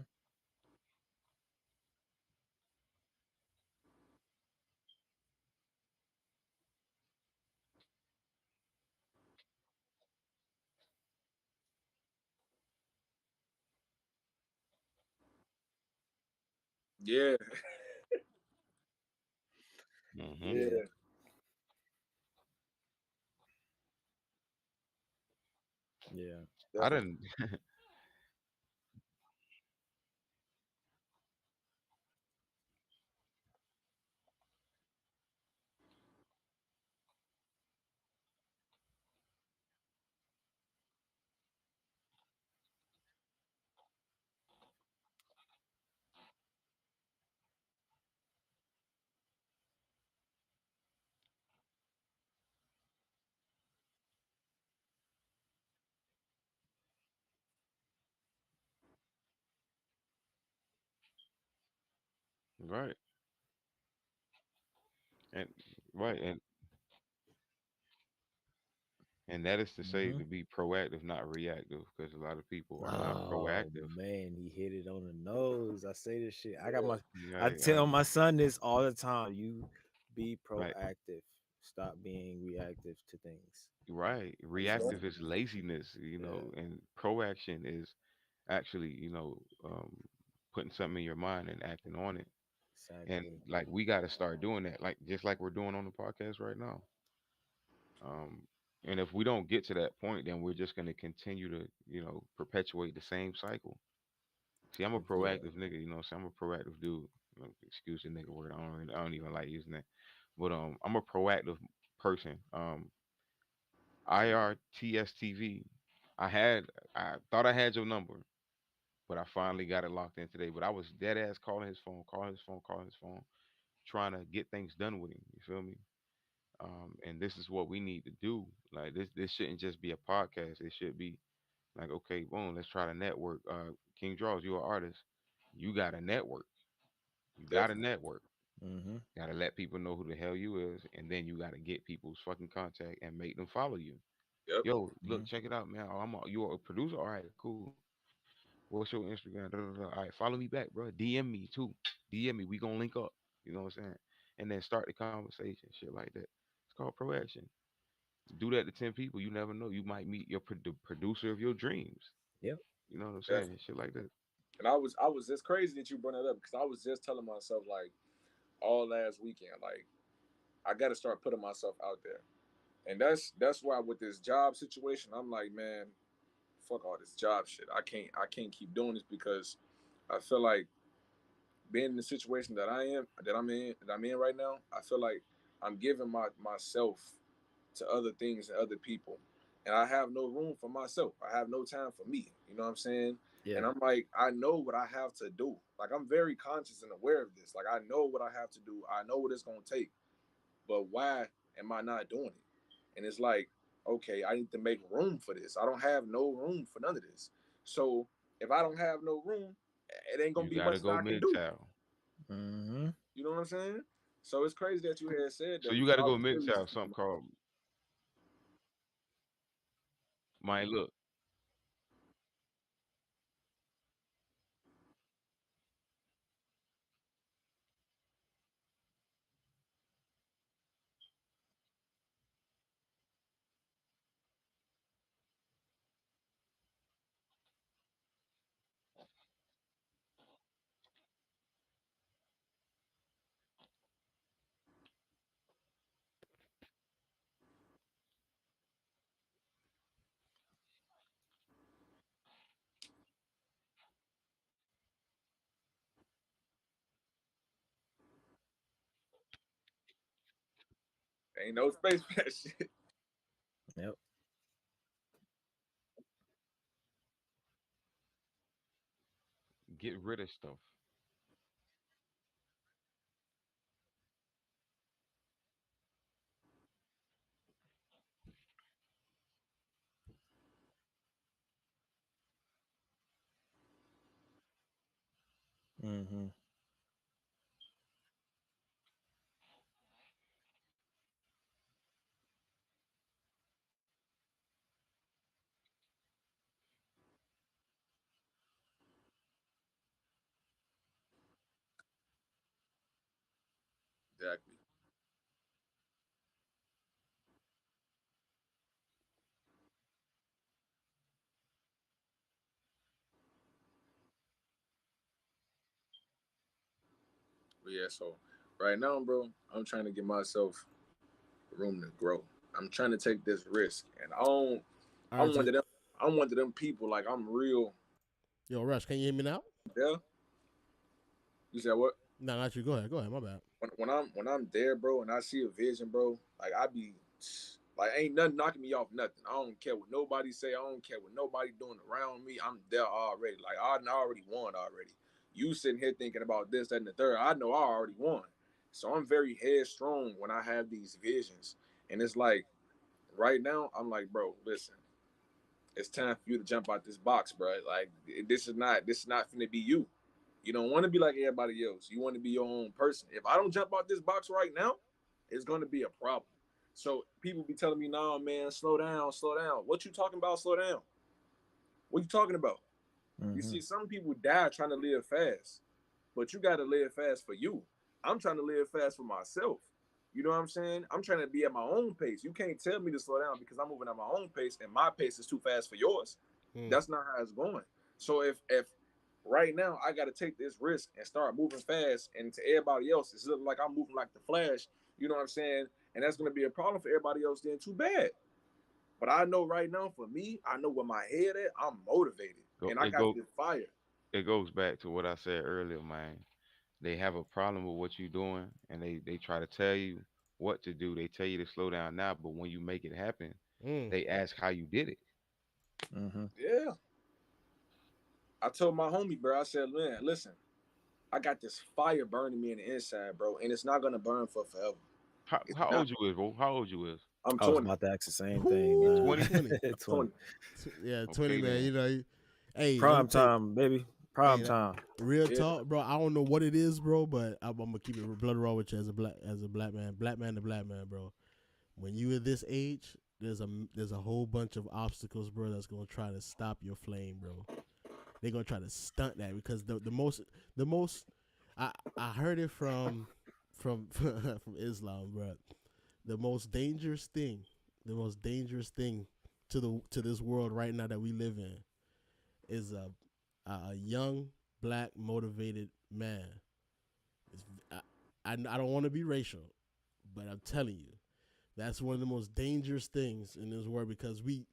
Yeah. Hmm. Yeah, Yeah. yeah. I Definitely. didn't. Right. And right. And that is to say Mm-hmm. to be proactive, not reactive, because a lot of people are not Oh proactive. man, he hit it on the nose. I say this shit. Yeah. I Right. tell my son this all the time. You be Right. proactive. Stop being reactive to things. Right. That's what. Reactive is laziness, Yeah, and proaction is actually, putting something in your mind and acting on it. And exactly. like we got to start doing that, like just like we're doing on the podcast right now. Um, and if we don't get to that point, then we're just going to continue to, perpetuate the same cycle. See, I'm a Yeah. proactive nigga, so I'm a proactive dude. Excuse the nigga word. I don't even like using that. But I'm a proactive person. IRTStv. I thought I had your number, but I finally got it locked in today. But I was dead ass calling his phone, calling his phone, trying to get things done with him. You feel me? And this is what we need to do. Like this shouldn't just be a podcast. It should be like, okay, boom, let's try to network. King Draws, you're an artist. You got a network. You got a Definitely. network. Mm-hmm. Gotta let people know who the hell you is, and then you gotta get people's fucking contact and make them follow you. Yep. Yo, Mm-hmm. look, check it out, man. You a producer? All right, cool. What's your Instagram? Da, da, da. All right, follow me back, bro. DM me too. DM me. We gonna link up. You know what I'm saying? And then start the conversation, shit like that. It's called proaction. Do that to 10 people. You never know. You might meet the producer of your dreams. Yep. You know what I'm saying? Definitely. Shit like that. And I was it's crazy that you brought that up because I was just telling myself like all last weekend, like I got to start putting myself out there. And that's why with this job situation, I'm like, man, fuck all this job shit. I can't keep doing this because I feel like being in the situation that I'm in right now, I feel like I'm giving myself to other things and other people. And I have no room for myself. I have no time for me. You know what I'm saying? And Yeah. I'm like, I know what I have to do. Like I'm very conscious and aware of this. Like I know what I have to do. I know what it's gonna take. But why am I not doing it? And it's like, okay, I need to make room for this. I don't have no room for none of this. So if I don't have no room, it ain't gonna You be gotta much that go I can do. MGTOW. Mm-hmm. You know what I'm saying? So it's crazy that you had said So that you because gotta I go was really MGTOW. speaking Something my called my look. ain't no space for that shit. Yep. Get rid of stuff. Mm-hmm. Exactly. But yeah, so right now, bro, I'm trying to give myself room to grow. I'm trying to take this risk. And All right, I'm one so of them I'm one of them people, like I'm real. yo, Rush, can you hear me now? Yeah. You said what? No, not you. Go ahead. Go ahead. My bad. When I'm there, bro, and I see a vision, bro, like I be like ain't nothing knocking me off nothing. I don't care what nobody say. I don't care what nobody doing around me. I'm there already. Like I already won already. You sitting here thinking about this, that, and the third. I know I already won. So I'm very headstrong when I have these visions. And it's like right now, I'm like, bro, listen, it's time for you to jump out this box, bro. Like this is not finna be you. You don't want to be like everybody else. You want to be your own person. If I don't jump out this box right now, it's gonna be a problem. So people be telling me, "Nah, man, slow down, slow down." What you talking about? Slow down. What you talking about? You Mm-hmm. see, some people die trying to live fast, but you got to live fast for you. I'm trying to live fast for myself. You know what I'm saying? I'm trying to be at my own pace. You can't tell me to slow down because I'm moving at my own pace and my pace is too fast for yours. Hmm. That's not how it's going. So if right now I got to take this risk and start moving fast, and to everybody else it's looking like I'm moving like the Flash, you know what I'm saying? And that's going to be a problem for everybody else. Then too bad. But I know right now for me, I know where my head at. I'm motivated Go and I it got go this fire. it goes back to what I said earlier, man. They have a problem with what you're doing, and they try to tell you what to do. They tell you to slow down now, but when you make it happen, Mm. they ask how you did it. Mm-hmm. Yeah. I told my homie, bro, I said, man, listen, I got this fire burning me in the inside, bro, and it's not gonna burn for forever. It's How not. old you is, bro? How old you is? I'm I was 20. about to ask the same thing, You Whoo, man. 20? 20. 20. 20. Yeah, 20, Okay man. then. You know, hey, let me Prime tell you, time, baby. hey, Prime time. real Yeah. talk, bro. I don't know what it is, bro, but I'm gonna keep it blood raw with you as a black man to black man, bro. When you at this age, there's a whole bunch of obstacles, bro, that's gonna try to stop your flame, bro. They're gonna try to stunt that because the most I heard it from from Islam, bro. The most dangerous thing, the most dangerous thing to this world right now that we live in is a young black motivated man. It's, I don't want to be racial, But I'm telling you, that's one of the most dangerous things in this world because when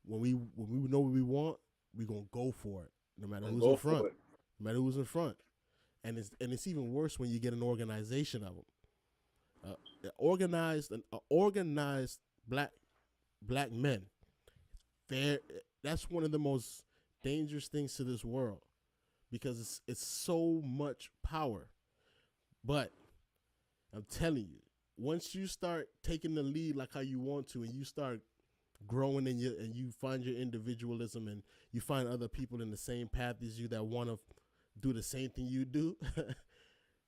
we know what we want, we gonna go for it, no matter And who's in go front, for it. no matter who's in front. And it's even worse when you get an organization of them. Organized black men. Fair. That's one of the most dangerous things to this world because it's so much power. But I'm telling you, once you start taking the lead like how you want to, and you start growing in your and you find your individualism and you find other people in the same path as you that want to do the same thing you do,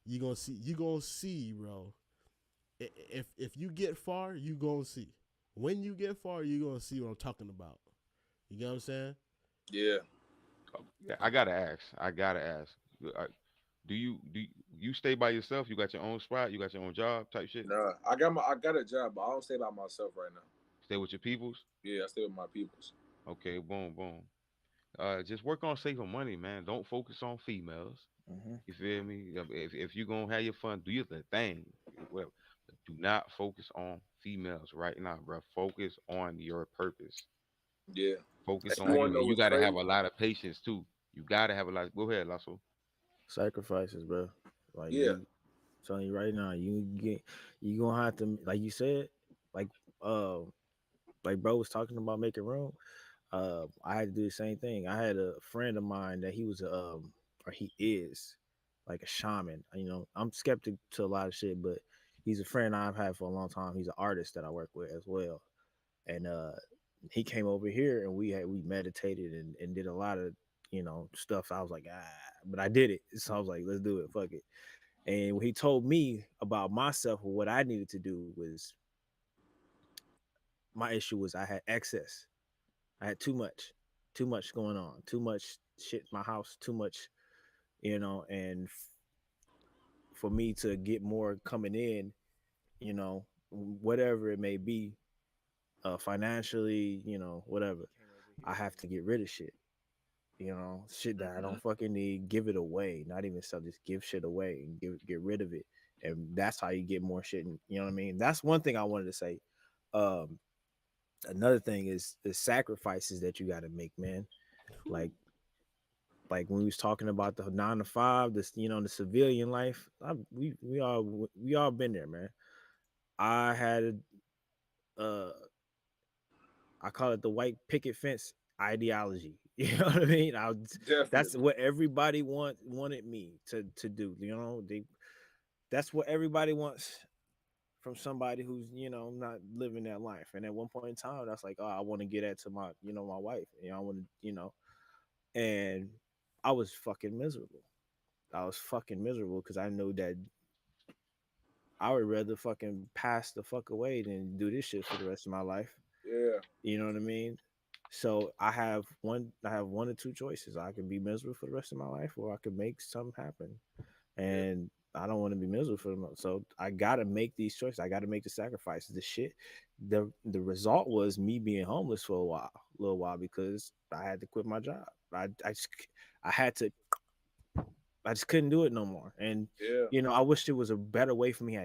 you gonna see, bro. If you get far, you gonna see. When you get far, you gonna see what I'm talking about. You get what I'm saying? Yeah. Yeah, I gotta ask. I gotta ask. Do you stay by yourself? You got your own spot. You got your own job type shit. Nah, I got a job, but I don't stay by myself right now. Stay with your peoples. Yeah, I stay with my peoples. Okay, boom, boom. Just work on saving money, man. Don't focus on females. Mm-hmm. You feel me? If you gonna have your fun, do your thing. Well, do not focus on females right now, bro. Focus on your purpose. Yeah. Focus And you on wanna you, know and you what's gotta have crazy? a lot of patience too. You gotta have a lot. Go ahead, Lasso. Sacrifices, bro. Like Yeah. you telling you right now, you gonna have to, like you said, like uh like bro was talking about making room. I had to do the same thing. I had a friend of mine that he was or he is like a shaman. You know, I'm skeptic to a lot of shit, but he's a friend I've had for a long time. He's an artist that I work with as well. And he came over here and we meditated and did a lot of stuff. I was like, but I did it. So I was like, let's do it. Fuck it. And when he told me about myself, what I needed to do was my issue was I had excess. I had too much going on, too much shit in my house, too much, and for me to get more coming in, whatever it may be, financially, whatever, I have to get rid of shit. Shit that I Hmm. don't fucking need, give it away. Not even sell, just give shit away and get rid of it. And that's how you get more shit. And, you know what I mean? That's one thing I wanted to say. Um, Another thing is the sacrifices that you got to make, man. Like when we was talking about the 9 to 5, this the civilian life. We all been there, man. I had uh I call it the white picket fence ideology. You know what I mean? That's Definitely. what everybody wanted me to do. That's what everybody wants from somebody who's not living that life. And at one point in time, that's like, oh, I want to get that to my wife. I want to and I was fucking miserable. I was fucking miserable because I know that I would rather fucking pass the fuck away than do this shit for the rest of my life. Yeah. You know what I mean? So I have one or two choices. I can be miserable for the rest of my life, or I could make something happen. Yeah. And I don't want to be miserable for them. So I gotta make these choices. I gotta make the sacrifices. The shit. The result was me being homeless for a little while because I had to quit my job. I had to. I just couldn't do it no more. And Yeah. I wish there was a better way for me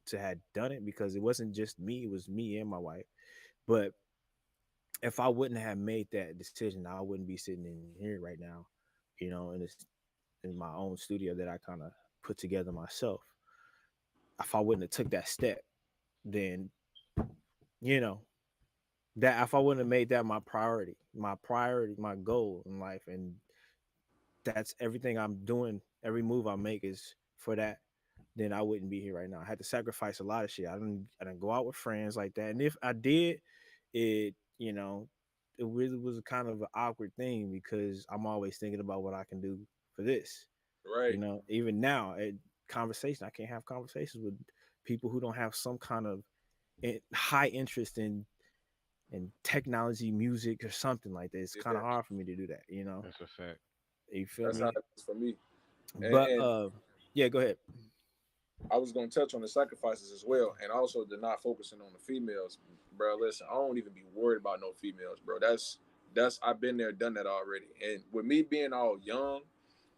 to had done it because it wasn't just me. It was me and my wife. But if I wouldn't have made that decision, I wouldn't be sitting in here right now, in my own studio that I kind of put together myself. If I wouldn't have took that step, then you know that if I wouldn't have made that my priority, my goal in life, and that's everything I'm doing, every move I make is for that, then I wouldn't be here right now. I had to sacrifice a lot of shit. I didn't go out with friends like that. And if I did, it really was kind of an awkward thing because I'm always thinking about what I can do for this. Right. Even now at conversation, I can't have conversations with people who don't have some kind of high interest in technology, music, or something like that. It's kind of Yeah. hard for me to do that. That's a fact. You feel That's how me? it is for me. But And yeah, go ahead. I was gonna touch on the sacrifices as well, and also the not focusing on the females, bro. Listen, I don't even be worried about no females, bro. That's I've been there, done that already. And with me being all young,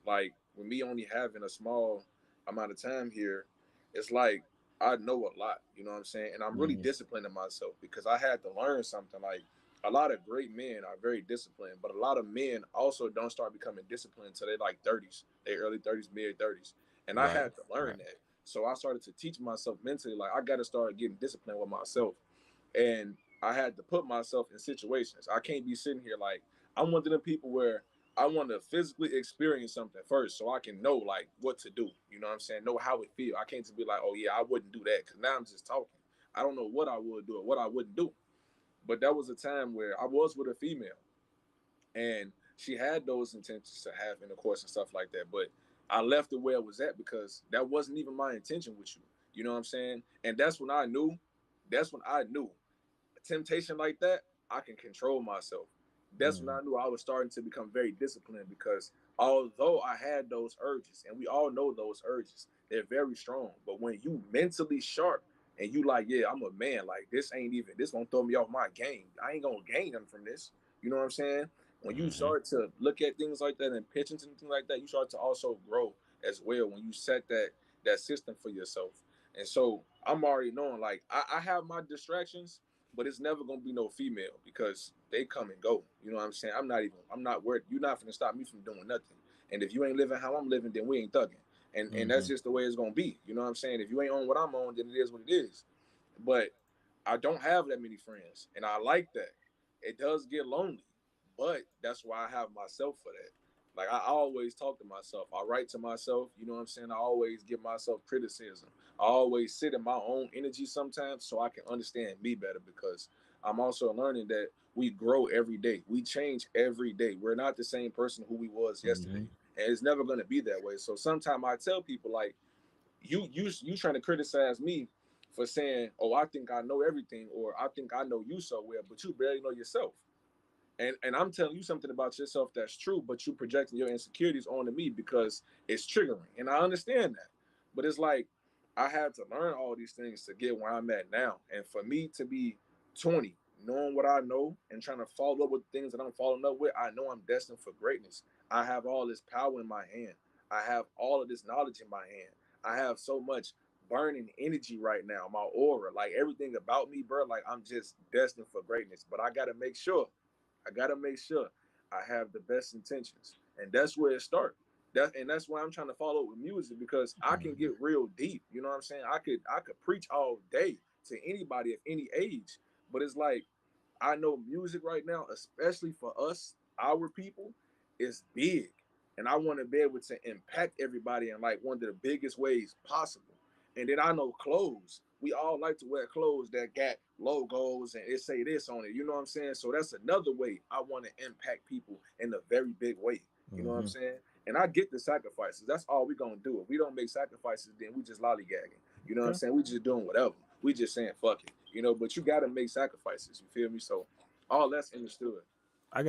like with me only having a small amount of time here, it's like I know a lot, you know what I'm saying? And I'm really Mm-hmm. disciplining myself because I had to learn something. Like a lot of great men are very disciplined, but a lot of men also don't start becoming disciplined until they like 30s, they early 30s, mid 30s. And I Right. had to learn Right. that. So I started to teach myself mentally, like I got to start getting disciplined with myself. And I had to put myself in situations. I can't be sitting here like I'm one of them people where I want to physically experience something first so I can know like what to do. You know what I'm saying? Know how it feel. I can't just be like, oh yeah, I wouldn't do that because now I'm just talking. I don't know what I would do or what I wouldn't do. But that was a time where I was with a female and she had those intentions to have intercourse and stuff like that. But I left it where it was at because that wasn't even my intention with you. You know what I'm saying? And that's when I knew. That's when I knew temptation like that, I can control myself. That's when Mm-hmm. I knew I was starting to become very disciplined because although I had those urges, and we all know those urges, they're very strong. But when you mentally sharp and you like, yeah, I'm a man, like this won't throw me off my game. I ain't gonna gain them from this. You know what I'm saying? When you Mm-hmm. start to look at things like that and pitch into things like that, you start to also grow as well when you set that system for yourself. And so I'm already knowing like I have my distractions, but it's never gonna be no female because they come and go. You know what I'm saying? I'm not worried. You're not gonna stop me from doing nothing. And if you ain't living how I'm living, then we ain't thugging. And that's Mm-hmm. just the way it's gonna be. You know what I'm saying? If you ain't on what I'm on, then it is what it is. But I don't have that many friends, and I like that. It does get lonely, but that's why I have myself for that. Like I always talk to myself. I write to myself. You know what I'm saying? I always give myself criticism. I always sit in my own energy sometimes so I can understand me better because I'm also learning that we grow every day. We change every day. We're not the same person who we was Mm-hmm. yesterday, and it's never going to be that way. So sometimes I tell people like you trying to criticize me for saying, "Oh, I think I know everything," or "I think I know you so well," but you barely know yourself. And I'm telling you something about yourself that's true, but you projecting your insecurities onto me because it's triggering, and I understand that. But it's like I had to learn all these things to get where I'm at now, and for me to be 20, knowing what I know and trying to follow up with things that I'm following up with, I know I'm destined for greatness. I have all this power in my hand. I have all of this knowledge in my hand. I have so much burning energy right now, my aura, like everything about me, bro. Like I'm just destined for greatness. But I gotta make sure I have the best intentions, and that's where it starts. That's why I'm trying to follow up with music because I can Mm-hmm. get real deep. You know what I'm saying? I could preach all day to anybody of any age, but it's like I know music right now, especially for us, our people, is big. And I want to be able to impact everybody in like one of the biggest ways possible. And then I know clothes. We all like to wear clothes that got logos and it say this on it. You know what I'm saying? So that's another way I want to impact people in a very big way. You know what I'm Mm-hmm. saying? And I get the sacrifices. That's all we gonna do. If we don't make sacrifices, then we just lollygagging. You know what I'm Okay. saying? We just doing whatever. We just saying fuck it. But you gotta make sacrifices. You feel me? So all that's understood. I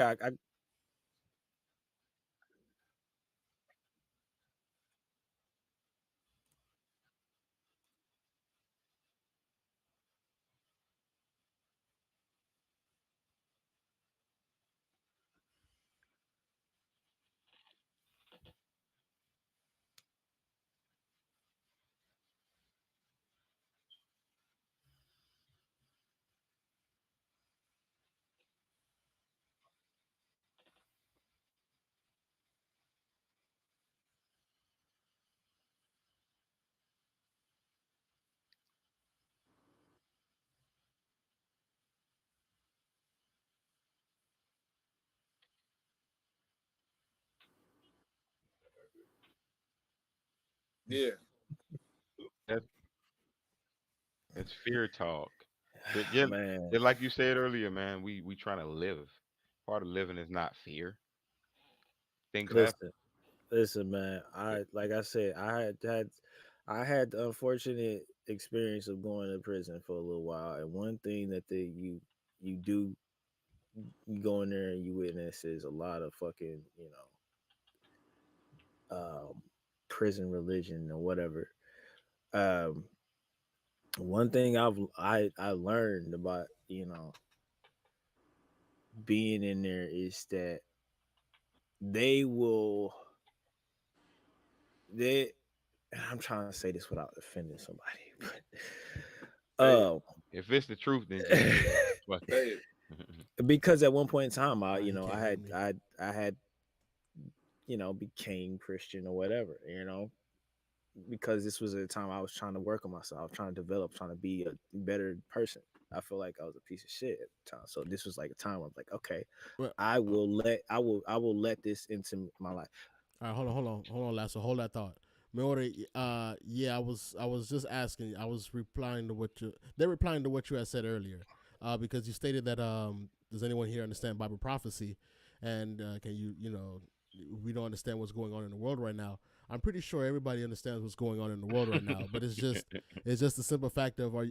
Yeah, That's it's fear talk. Yeah, man, yeah, like you said earlier, man. We trying to live. Part of living is not fear. Things happen. listen, listen, man. Like I said, I had the unfortunate experience of going to prison for a little while, and one thing that you do you go in there and you witness is a lot of fucking prison religion or whatever. Um, one thing I learned about being in there is that they will they and I'm trying to say this without offending somebody, Say it. but If it's the truth, then just say it. Fuck Say it. it. because at one point in time, I Nah, you he know can't hear me. I had became Christian or whatever, because this was a time I was trying to work on myself, trying to develop, trying to be a better person. I feel like I was a piece of shit at the time, so this was like a time where I'm like, okay, Well, I will let this into my life. all right, hold on, Lasso. Hold that thought. Maori, yeah, I was just asking. I was replying to what you. They're replying to what you had said earlier, because you stated that does anyone here understand Bible prophecy, and can we don't understand what's going on in the world right now. I'm pretty sure everybody understands what's going on in the world right now, but it's just the simple fact of what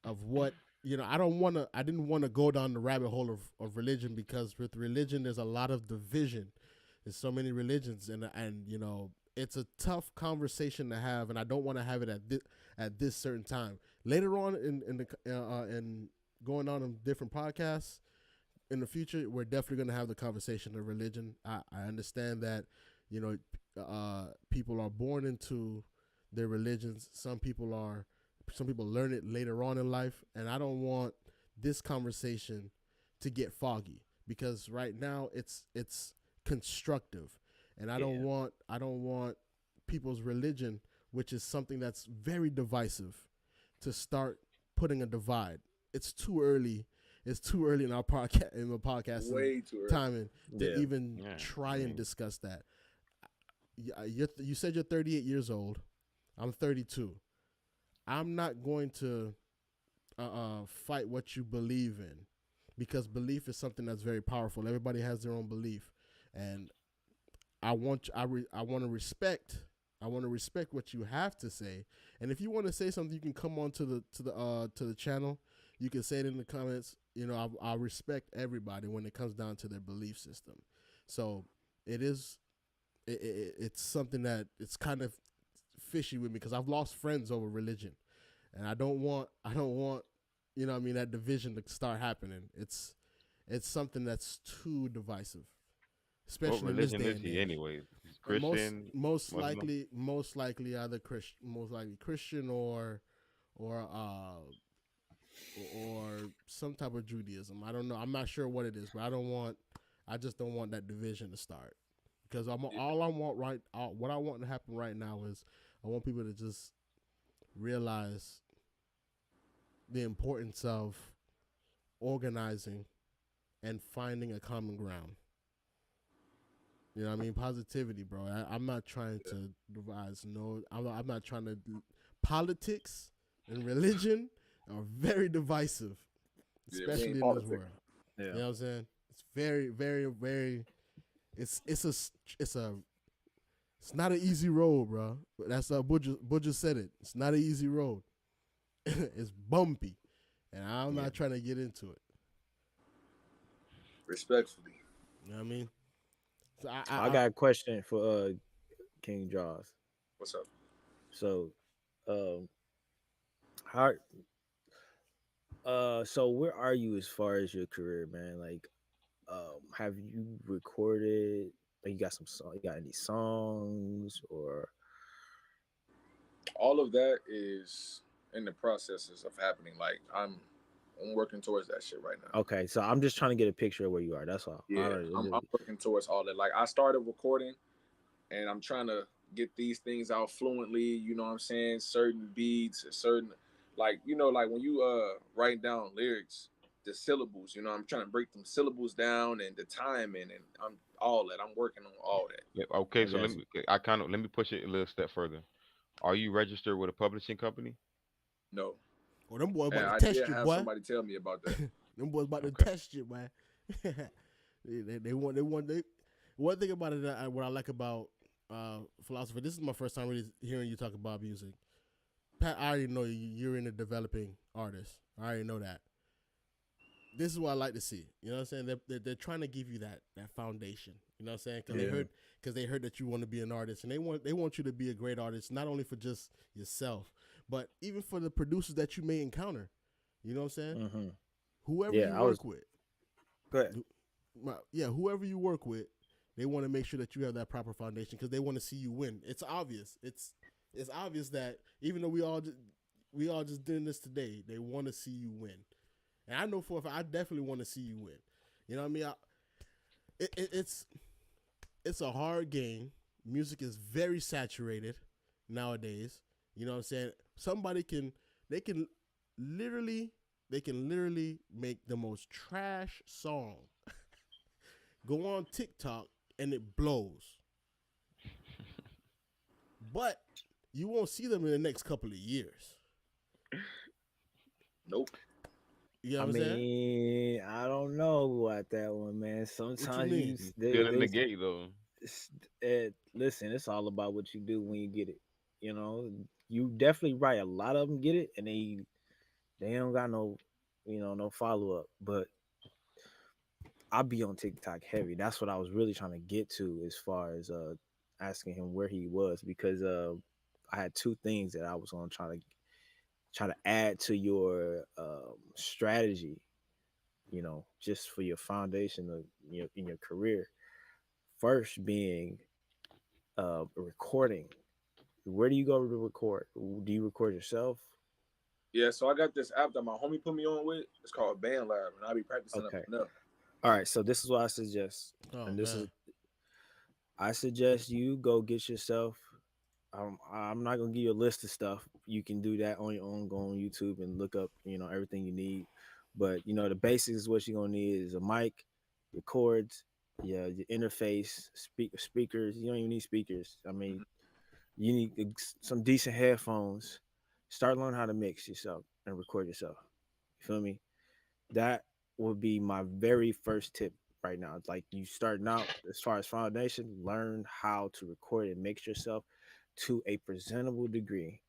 I didn't want to go down the rabbit hole of religion, because with religion there's a lot of division. There's so many religions, and it's a tough conversation to have, and I don't want to have it at this certain time. Later on in going on in different podcasts in the future, we're definitely going to have the conversation of religion. I understand that people are born into their religions. Some people learn it later on in life, and I don't want this conversation to get foggy, because right now it's constructive, and I don't want people's religion, which is something that's very divisive, to start putting a divide. It's too early. It's too early in our podcast, in the podcasting Way too early. timing, to Yeah. even Yeah, try I and mean, discuss that. You said you're 38 years old. I'm 32. I'm not going to fight what you believe in, because belief is something that's very powerful. Everybody has their own belief, and I want to respect. I want to respect what you have to say, and if you want to say something, you can come on to the channel. You can say it in the comments. I respect everybody when it comes down to their belief system. So it's something that it's kind of fishy with me, because I've lost friends over religion, and I don't want that division to start happening. It's something that's too divisive, what especially in this religion day is and he age. anyway? He's Most Christian, Muslim. most likely either Christian or or some type of Judaism. I don't know. I'm not sure what it is, but I just don't want that division to start, because Yeah. what I want to happen right now is I want people to just realize the importance of organizing and finding a common ground. You know what I mean? Positivity, bro. I'm not trying to devise I'm not trying to. Politics and religion are very divisive, Yeah, we ain't especially in this politics. world. You Yeah. know what I'm saying? It's very, very, very. It's it's not an easy road, bro. That's Budja said it. It's not an easy road. It's bumpy, and I'm Yeah. not trying to get into it. Respectfully. You know what I mean? So I got a question for King Jaws. What's up? So, um, how so where are you as far as your career, man? Like, have you recorded? Like, you got some song? You got any songs or? All of that is in the processes of happening. Like I'm working towards that shit right now. Okay, so I'm just trying to get a picture of where you are. That's all. All Yeah, right. I'm working towards all that. Like I started recording, and I'm trying to get these things out fluently. You know what I'm saying? Certain beats, certain like when you write down lyrics, the syllables. I'm trying to break them syllables down and the timing, and I'm all that. I'm working on all that. Yeah, okay, I so let guess. me. Let me push it a little step further. Are you registered with a publishing company? No, oh, them boys and about to I test did you, have boy. somebody tell me about that. Them boys about to Okay. test you, man. they want one thing about it that what I like about philosophy. This is my first time really hearing you talk about music. Pat, I already know you're in a developing artist. I already know that. This is what I like to see. You know what I'm saying? They're trying to give you that foundation. You know what I'm saying? Yeah. Because they heard that you want to be an artist, and they want you to be a great artist, not only for just yourself, but even for the producers that you may encounter. You know what I'm saying? Mm-hmm. Whoever you Yeah, I was. work with, Go ahead. whoever you work with, They want to make sure that you have that proper foundation because they want to see you win. It's obvious. It's obvious that even though we all just doing this today, they want to see you win. And I know for a fact, I definitely want to see you win. You know what I mean? It, it, it's it's a hard game. Music is very saturated nowadays. You know what I'm saying? Somebody can they can literally they can literally make the most trash song go on TikTok and it blows. But you won't see them in the next couple of years. Nope. You know I what I'm saying? mean, I don't know about that one, man. What you Sometimes mean? Still in the gate though. listen. It's all about what you do when you get it. You know, you definitely right. A lot of them get it, and they don't got no, no follow up. But I'll be on TikTok heavy. That's what I was really trying to get to as far as asking him where he was because I had two things that I was gonna try to add to your strategy, just for your foundation of in your career. First being recording. Where do you go to record? Do you record yourself? Yeah, so I got this app that my homie put me on with. It's called Band Lab, and I be practicing up Okay. and up. All right. So this is what I suggest, Oh and this is man. I suggest you go get yourself. I'm not gonna give you a list of stuff. You can do that on your own. Go on YouTube and look up, everything you need. But the basics is what you're gonna need is a mic, your cords, your interface, speakers. You don't even need speakers. I mean, you need some decent headphones. Start learning how to mix yourself and record yourself. You feel me? That would be my very first tip right now. It's like you starting out as far as foundation, learn how to record and mix yourself to a presentable degree.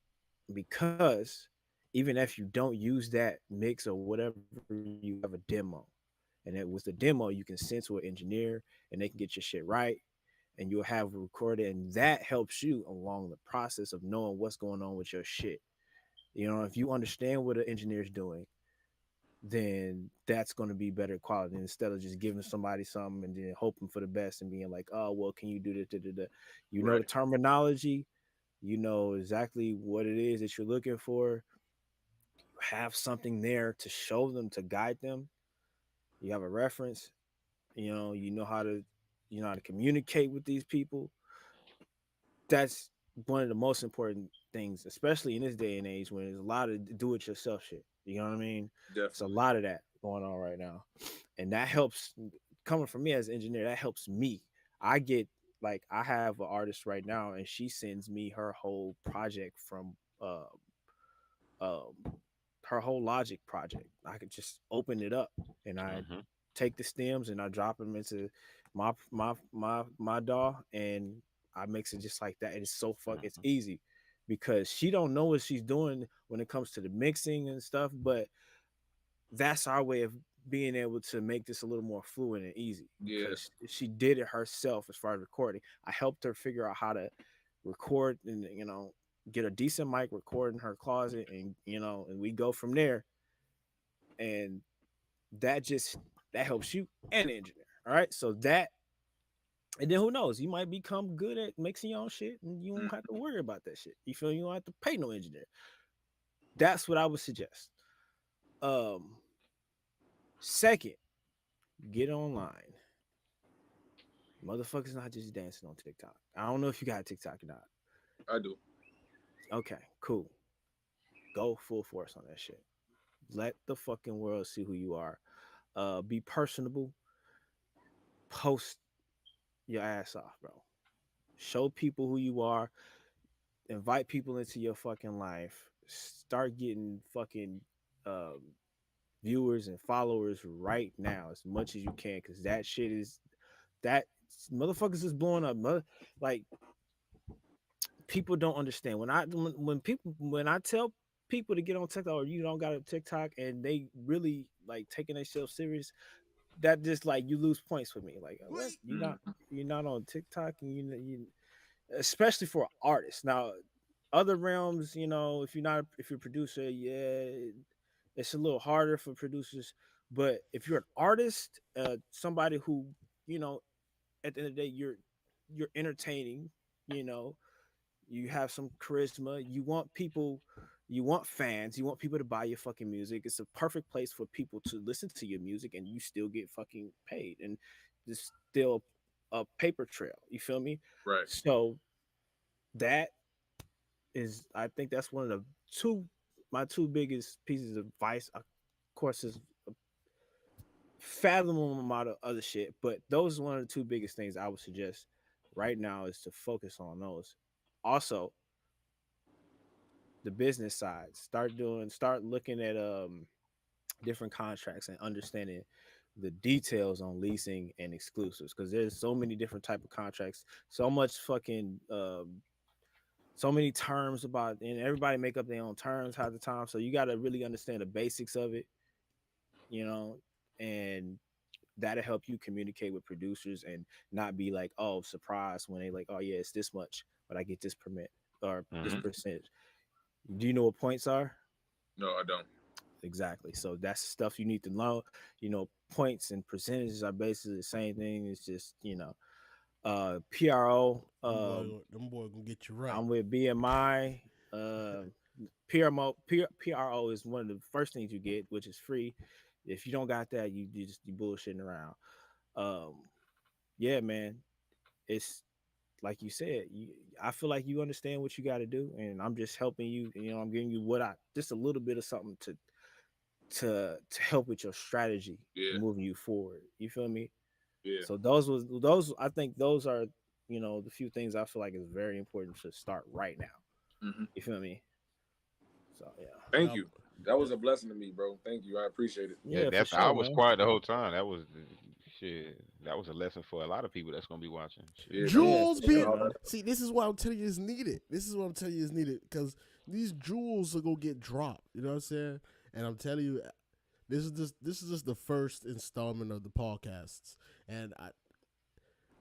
Because even if you don't use that mix or whatever, you have a demo. And it was the demo you can send to an engineer and they can get your shit right and you'll have it recorded and that helps you along the process of knowing what's going on with your shit. If you understand what an engineer is doing, then that's going to be better quality instead of just giving somebody something and then hoping for the best and being like, oh, well, can you do this? Da, da, da. You know the Right. terminology, you know exactly what it is that you're looking for. Have something there to show them, to guide them. You have a reference, you know how to communicate with these people. That's one of the most important things, especially in this day and age when there's a lot of do it yourself shit. You know what I mean? It's a Definitely. lot of that going on right now. And that helps coming from me as an engineer, that helps me. I get like I have an artist right now and she sends me her whole project from um her whole logic project. I could just open it up and I Mm-hmm. take the stems and I drop them into my DAW and I mix it just like that. It's so it's Mm-hmm. easy because she don't know what she's doing when it comes to the mixing and stuff, but that's our way of being able to make this a little more fluid and easy Yeah. because she did it herself as far as recording. I helped her figure out how to record and get a decent mic, record in her closet, and and we go from there. And that just that helps you and the engineer. All right, so that and then who knows, you might become good at mixing your own shit, and you Mm. don't have to worry about that shit. You feel you don't have to pay no engineer. That's what I would suggest. Um, Second, get online. Motherfuckers not just dancing on TikTok. I don't know if you got TikTok or not. I do. Okay, cool. Go full force on that shit. Let the fucking world see who you are. Be personable. Post your ass off, bro. Show people who you are. Invite people into your fucking life. Start getting fucking viewers and followers right now as much as you can, because that shit is that motherfuckers is blowing up. Like people don't understand when I tell people to get on TikTok or you don't got a TikTok and they really like taking themselves serious, that just like you lose points with me. Like what Mm. you're not on TikTok and you especially for artists. Now other realms, if you're a producer, yeah, it's a little harder for producers. But if you're an artist, somebody who you know at the end of the day, you're entertaining. You know, you have some charisma. You want fans. You want people to buy your fucking music. It's a perfect place for people to listen to your music, and you still get fucking paid, and there's still a paper trail. You feel me? Right. So that is, I think that's one of the two my two biggest pieces of advice. Of course, is a fathomable amount of other shit, but those are one of the two biggest things I would suggest right now is to focus on those. Also, the business side. Start looking at different contracts and understanding the details on leasing and exclusives because there's so many different type of contracts, so much fucking so many terms about, and everybody make up their own terms half the time. So you got to really understand the basics of it, you know, and that'll help you communicate with producers and not be like, oh, surprised when they like, oh yeah, it's this much, but I get this permit or this Hmm. percentage. Do you know what points are? No, I don't. Exactly. So that's stuff you need to know. You know, points and percentages are basically the same thing. It's just, PRO. Them boy gonna get you right. I'm with BMI. PRO is one of the first things you get, which is free. If you don't got that, you bullshitting around. Um, yeah, man. It's like you said. I feel like you understand what you got to do, and I'm just helping you. You know, I'm giving you just a little bit of something to help with your strategy Yeah. moving you forward. You feel me? Yeah. So I think those are, the few things I feel like is very important to start right now. Hmm. You feel me? So yeah. Thank Yup. you. That was a blessing to me, bro. Thank you. I appreciate it. Yeah, Yeah, for that's I sure, was man. quiet the whole time. That was shit. That was a lesson for a lot of people that's gonna be watching. Shit. Yeah. Thank you Yeah, Jewels for for sure, saying being all man. that. see, this is what I'm telling you is needed. This is what I'm telling you is needed because these jewels are gonna get dropped. You know what I'm saying? And I'm telling you, this is just the first installment of the podcasts, and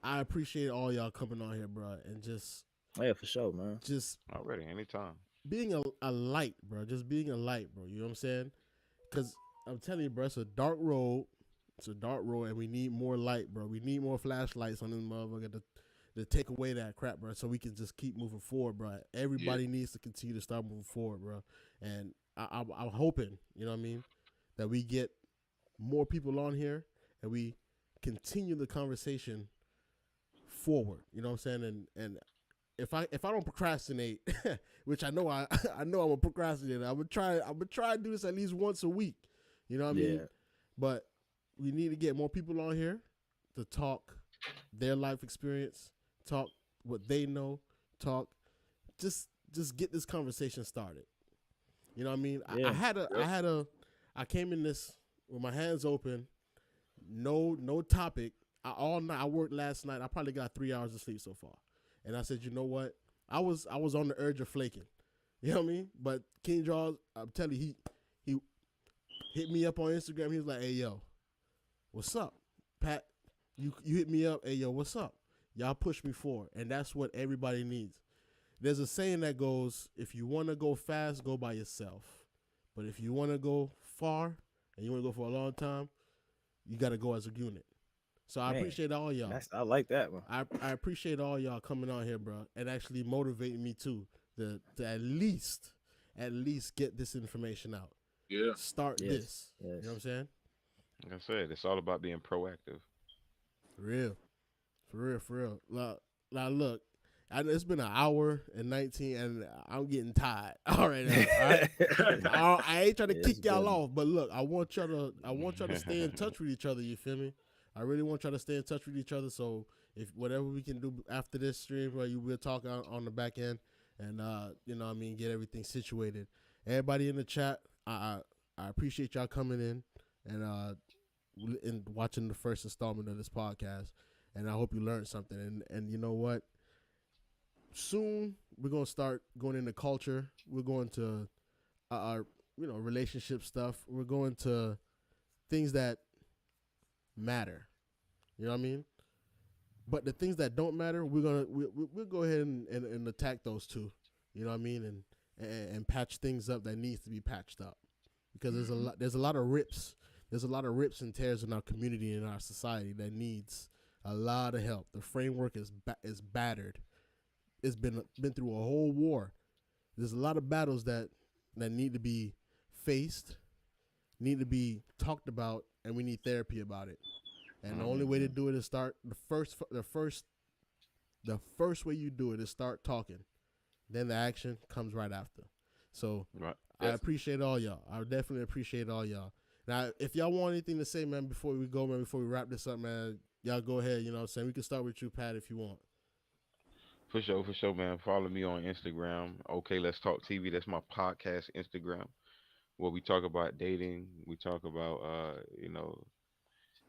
I appreciate all y'all coming on here, bro, and Yeah, for sure, man. just Already, anytime. being a light, bro. Just being a light, bro. You know what I'm saying? Because I'm telling you, bro, it's a dark road. It's a dark road, and we need more light, bro. We need more flashlights on this motherfucker to take away that crap, bro, so we can just keep moving forward, bro. Yeah. Everybody needs to continue to start moving forward, bro. And I'm hoping, you know what I mean, that we get more people on here and we continue the conversation forward. You know what I'm saying? And if I don't procrastinate, which I know I know I'm a procrastinator, I'm gonna try to do this at least once a week. You know what I mean? Yeah. But we need to get more people on here to talk their life experience, talk what they know, talk just get this conversation started. You know what I mean? Yeah. I came in this with my hands open, no topic. All night I worked last night. I probably got 3 hours of sleep so far. And I said, you know what? I was on the urge of flaking. You know what I mean? But King Jaws, I'm telling you, he hit me up on Instagram. He was like, hey yo, what's up? Pat, you hit me up, hey yo, what's up? Y'all push me forward. And that's what everybody needs. There's a saying that goes, if you want to go fast, go by yourself. But if you want to go far and you want to go for a long time, you got to go as a unit. So I Man, appreciate all y'all. I like that one. I appreciate all y'all coming on here, bro, and actually motivating me too to at least get this information out. Yeah. Start Yes. this. Yes. You know what I'm saying? Like I said, it's all about being proactive. For real. For real. Now look, it's been an hour and 19, and I'm getting tired. All right, I ain't trying to Yeah, kick it's y'all good. off, but look, I want y'all to stay in touch with each other. You feel me? I really want y'all to stay in touch with each other. So if whatever we can do after this stream, where you will talk on the back end, and you know what I mean, get everything situated. Everybody in the chat, I appreciate y'all coming in and watching the first installment of this podcast. And I hope you learned something. And you know what? Soon we're gonna start going into culture. We're going to our relationship stuff. We're going to things that matter. You know what I mean? But the things that don't matter, we'll go ahead and attack those too. You know what I mean? And patch things up that needs to be patched up. Because there's a lot of rips. There's a lot of rips and tears in our community and our society that needs a lot of help. The framework is battered. It's been through a whole war. There's a lot of battles that need to be faced, need to be talked about, and we need therapy about it. And the only way to Mm-hmm. do it is start the first way you do it is start talking. Then the action comes right after. So Right. I Definitely. appreciate all y'all. I definitely appreciate all y'all. Now, if y'all want anything to say, man, before we go, man, before we wrap this up, man, y'all go ahead. You know what I'm saying? We can start with you, Pat, if you want. For sure, man. Follow me on Instagram. Okay, let's talk TV. That's my podcast Instagram, where we talk about dating. We talk about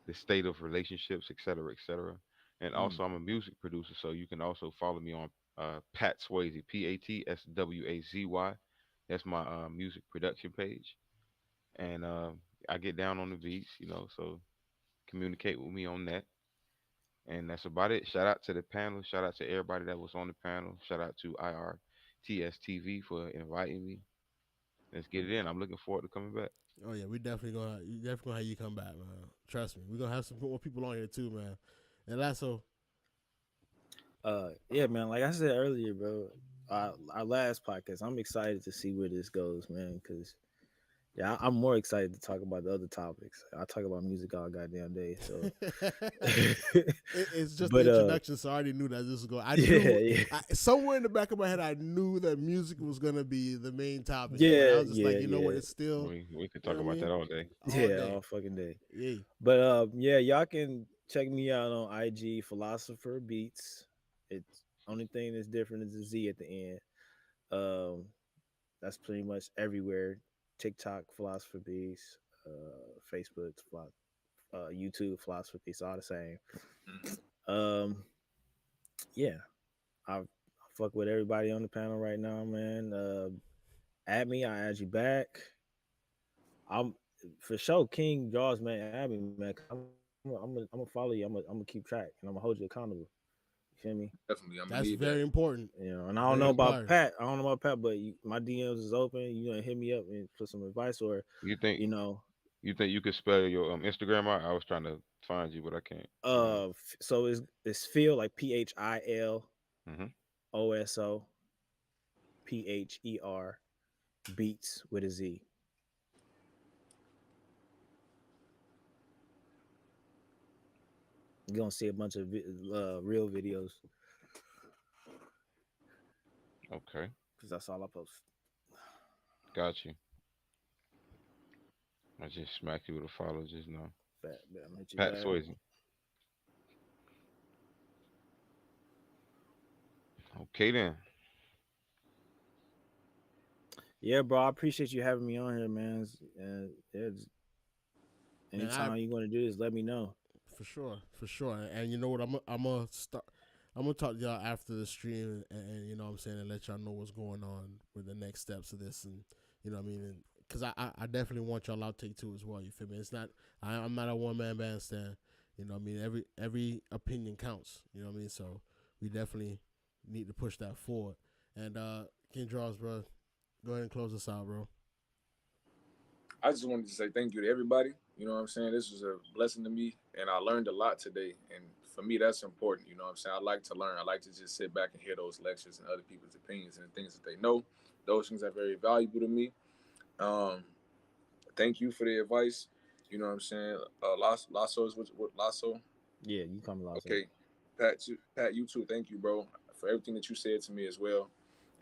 the state of relationships, et cetera, et cetera. And Mm. also, I'm a music producer, so you can also follow me on Pat Swayze, PATSWAZY. That's my music production page, and I get down on the beats, so communicate with me on that. And that's about it. Shout out to the panel. Shout out to everybody that was on the panel. Shout out to IRTStv for inviting me. Let's get it in. I'm looking forward to coming back. Oh yeah, we definitely gonna have you come back, man. Trust me, we're gonna have some more people on here too, man. And Lasso, Yeah, man. Like I said earlier, bro, our last podcast, I'm excited to see where this goes, man. Because yeah, I'm more excited to talk about the other topics. I talk about music all goddamn day. So, it's just the but introduction, so I already knew that this was going. I yeah, knew yeah, somewhere in the back of my head, I knew that music was gonna be the main topic. But I yeah, was just like, yeah, you know what? yeah, It's still, We could you know talk what I about that mean, all day. all yeah, day. all fucking day. Yeah. But yeah, y'all can check me out on IG, Philosopher Beats. It's only thing that's different is the Z at the end. Um, that's pretty much everywhere. TikTok, Philosopher Beats, Facebook, YouTube, Philosopher Beats, all the same. Mhm. Um, yeah, I fuck with everybody on the panel right now, man. Add me, I add you back. I'm for sure King Jaws, man. Add me, man. Cause I'm gonna follow you. I'm gonna keep track and I'm gonna hold you accountable. You feel me? Definitely, I'm gonna That's need that. very important. You know, and I don't Very know about important. Pat. I don't know about Pat, but my DMs is open. You gonna hit me up and for some advice, or You think you know, you think you could spell your Instagram out? I was trying to find you, but I can't. so it's Phil like Mm-hmm. PhilOSOPher beats with a Z. You're gonna see a bunch of real videos Okay, because that's all I post. got you. I just smacked you with a follow just now. Fat, but I'm hit you Pat back. Swayze. Okay then. Yeah, bro. I appreciate you having me on here, man. Yeah, Man, I anytime you want to do this, let me know. for sure, for sure. And you know what? I'm gonna start. I'm gonna talk to y'all after the stream, and you know what I'm saying, and let y'all know what's going on with the next steps of this, and you know what I mean, because I definitely want y'all outtake too as well. You feel me? It's not I'm not a one man bandstand. You know what I mean? Every opinion counts. You know what I mean? So we definitely need to push that forward. And King Draws, bro, go ahead and close us out, bro. I just wanted to say thank you to everybody. You know what I'm saying? This was a blessing to me, and I learned a lot today. And for me, that's important. You know what I'm saying? I like to learn. I like to just sit back and hear those lectures and other people's opinions and the things that they know. Those things are very valuable to me. Um, Thank you for the advice. You know what I'm saying? Lasso is what Lasso. Yeah, you come also. Okay, Pat, you too. Thank you, bro, for everything that you said to me as well.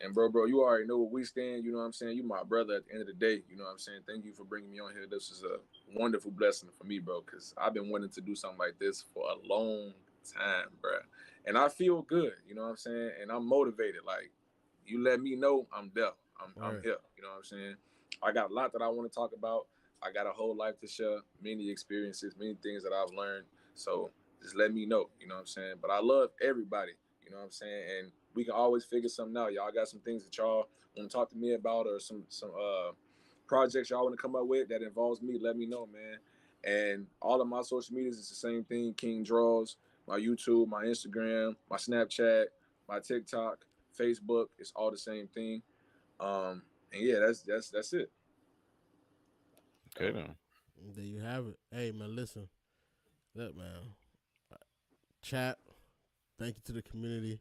And bro, you already know what we stand. You know what I'm saying? You my brother at the end of the day. You know what I'm saying? Thank you for bringing me on here. This is a wonderful blessing for me, bro, because I've been wanting to do something like this for a long time, bro. And I feel good. You know what I'm saying? And I'm motivated. Like you let me know, I'm there. I'm Word. here. You know what I'm saying? I got a lot that I want to talk about. I got a whole life to share, many experiences, many things that I've learned. So just let me know. You know what I'm saying? But I love everybody. You know what I'm saying? And we can always figure something out. Y'all got some things that y'all want to talk to me about, or some projects y'all want to come up with that involves me. Let me know, man. And all of my social medias is the same thing. King Draws, my YouTube, my Instagram, my Snapchat, my TikTok, Facebook. It's all the same thing. And yeah, that's it. Okay then. There you have it. Hey man, listen, look man, chat. Thank you to the community.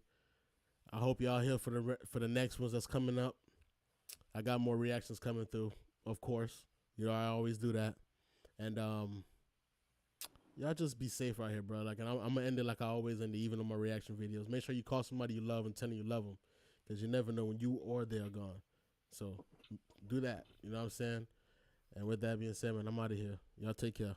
I hope y'all here for the next ones that's coming up. I got more reactions coming through, of course. You know, I always do that. And y'all just be safe out here, bro. Like, and I'm gonna end it like I always end it, even on my reaction videos. Make sure you call somebody you love and tell them you love them, because you never know when you or they are gone. So do that. You know what I'm saying? And with that being said, man, I'm out of here. Y'all take care.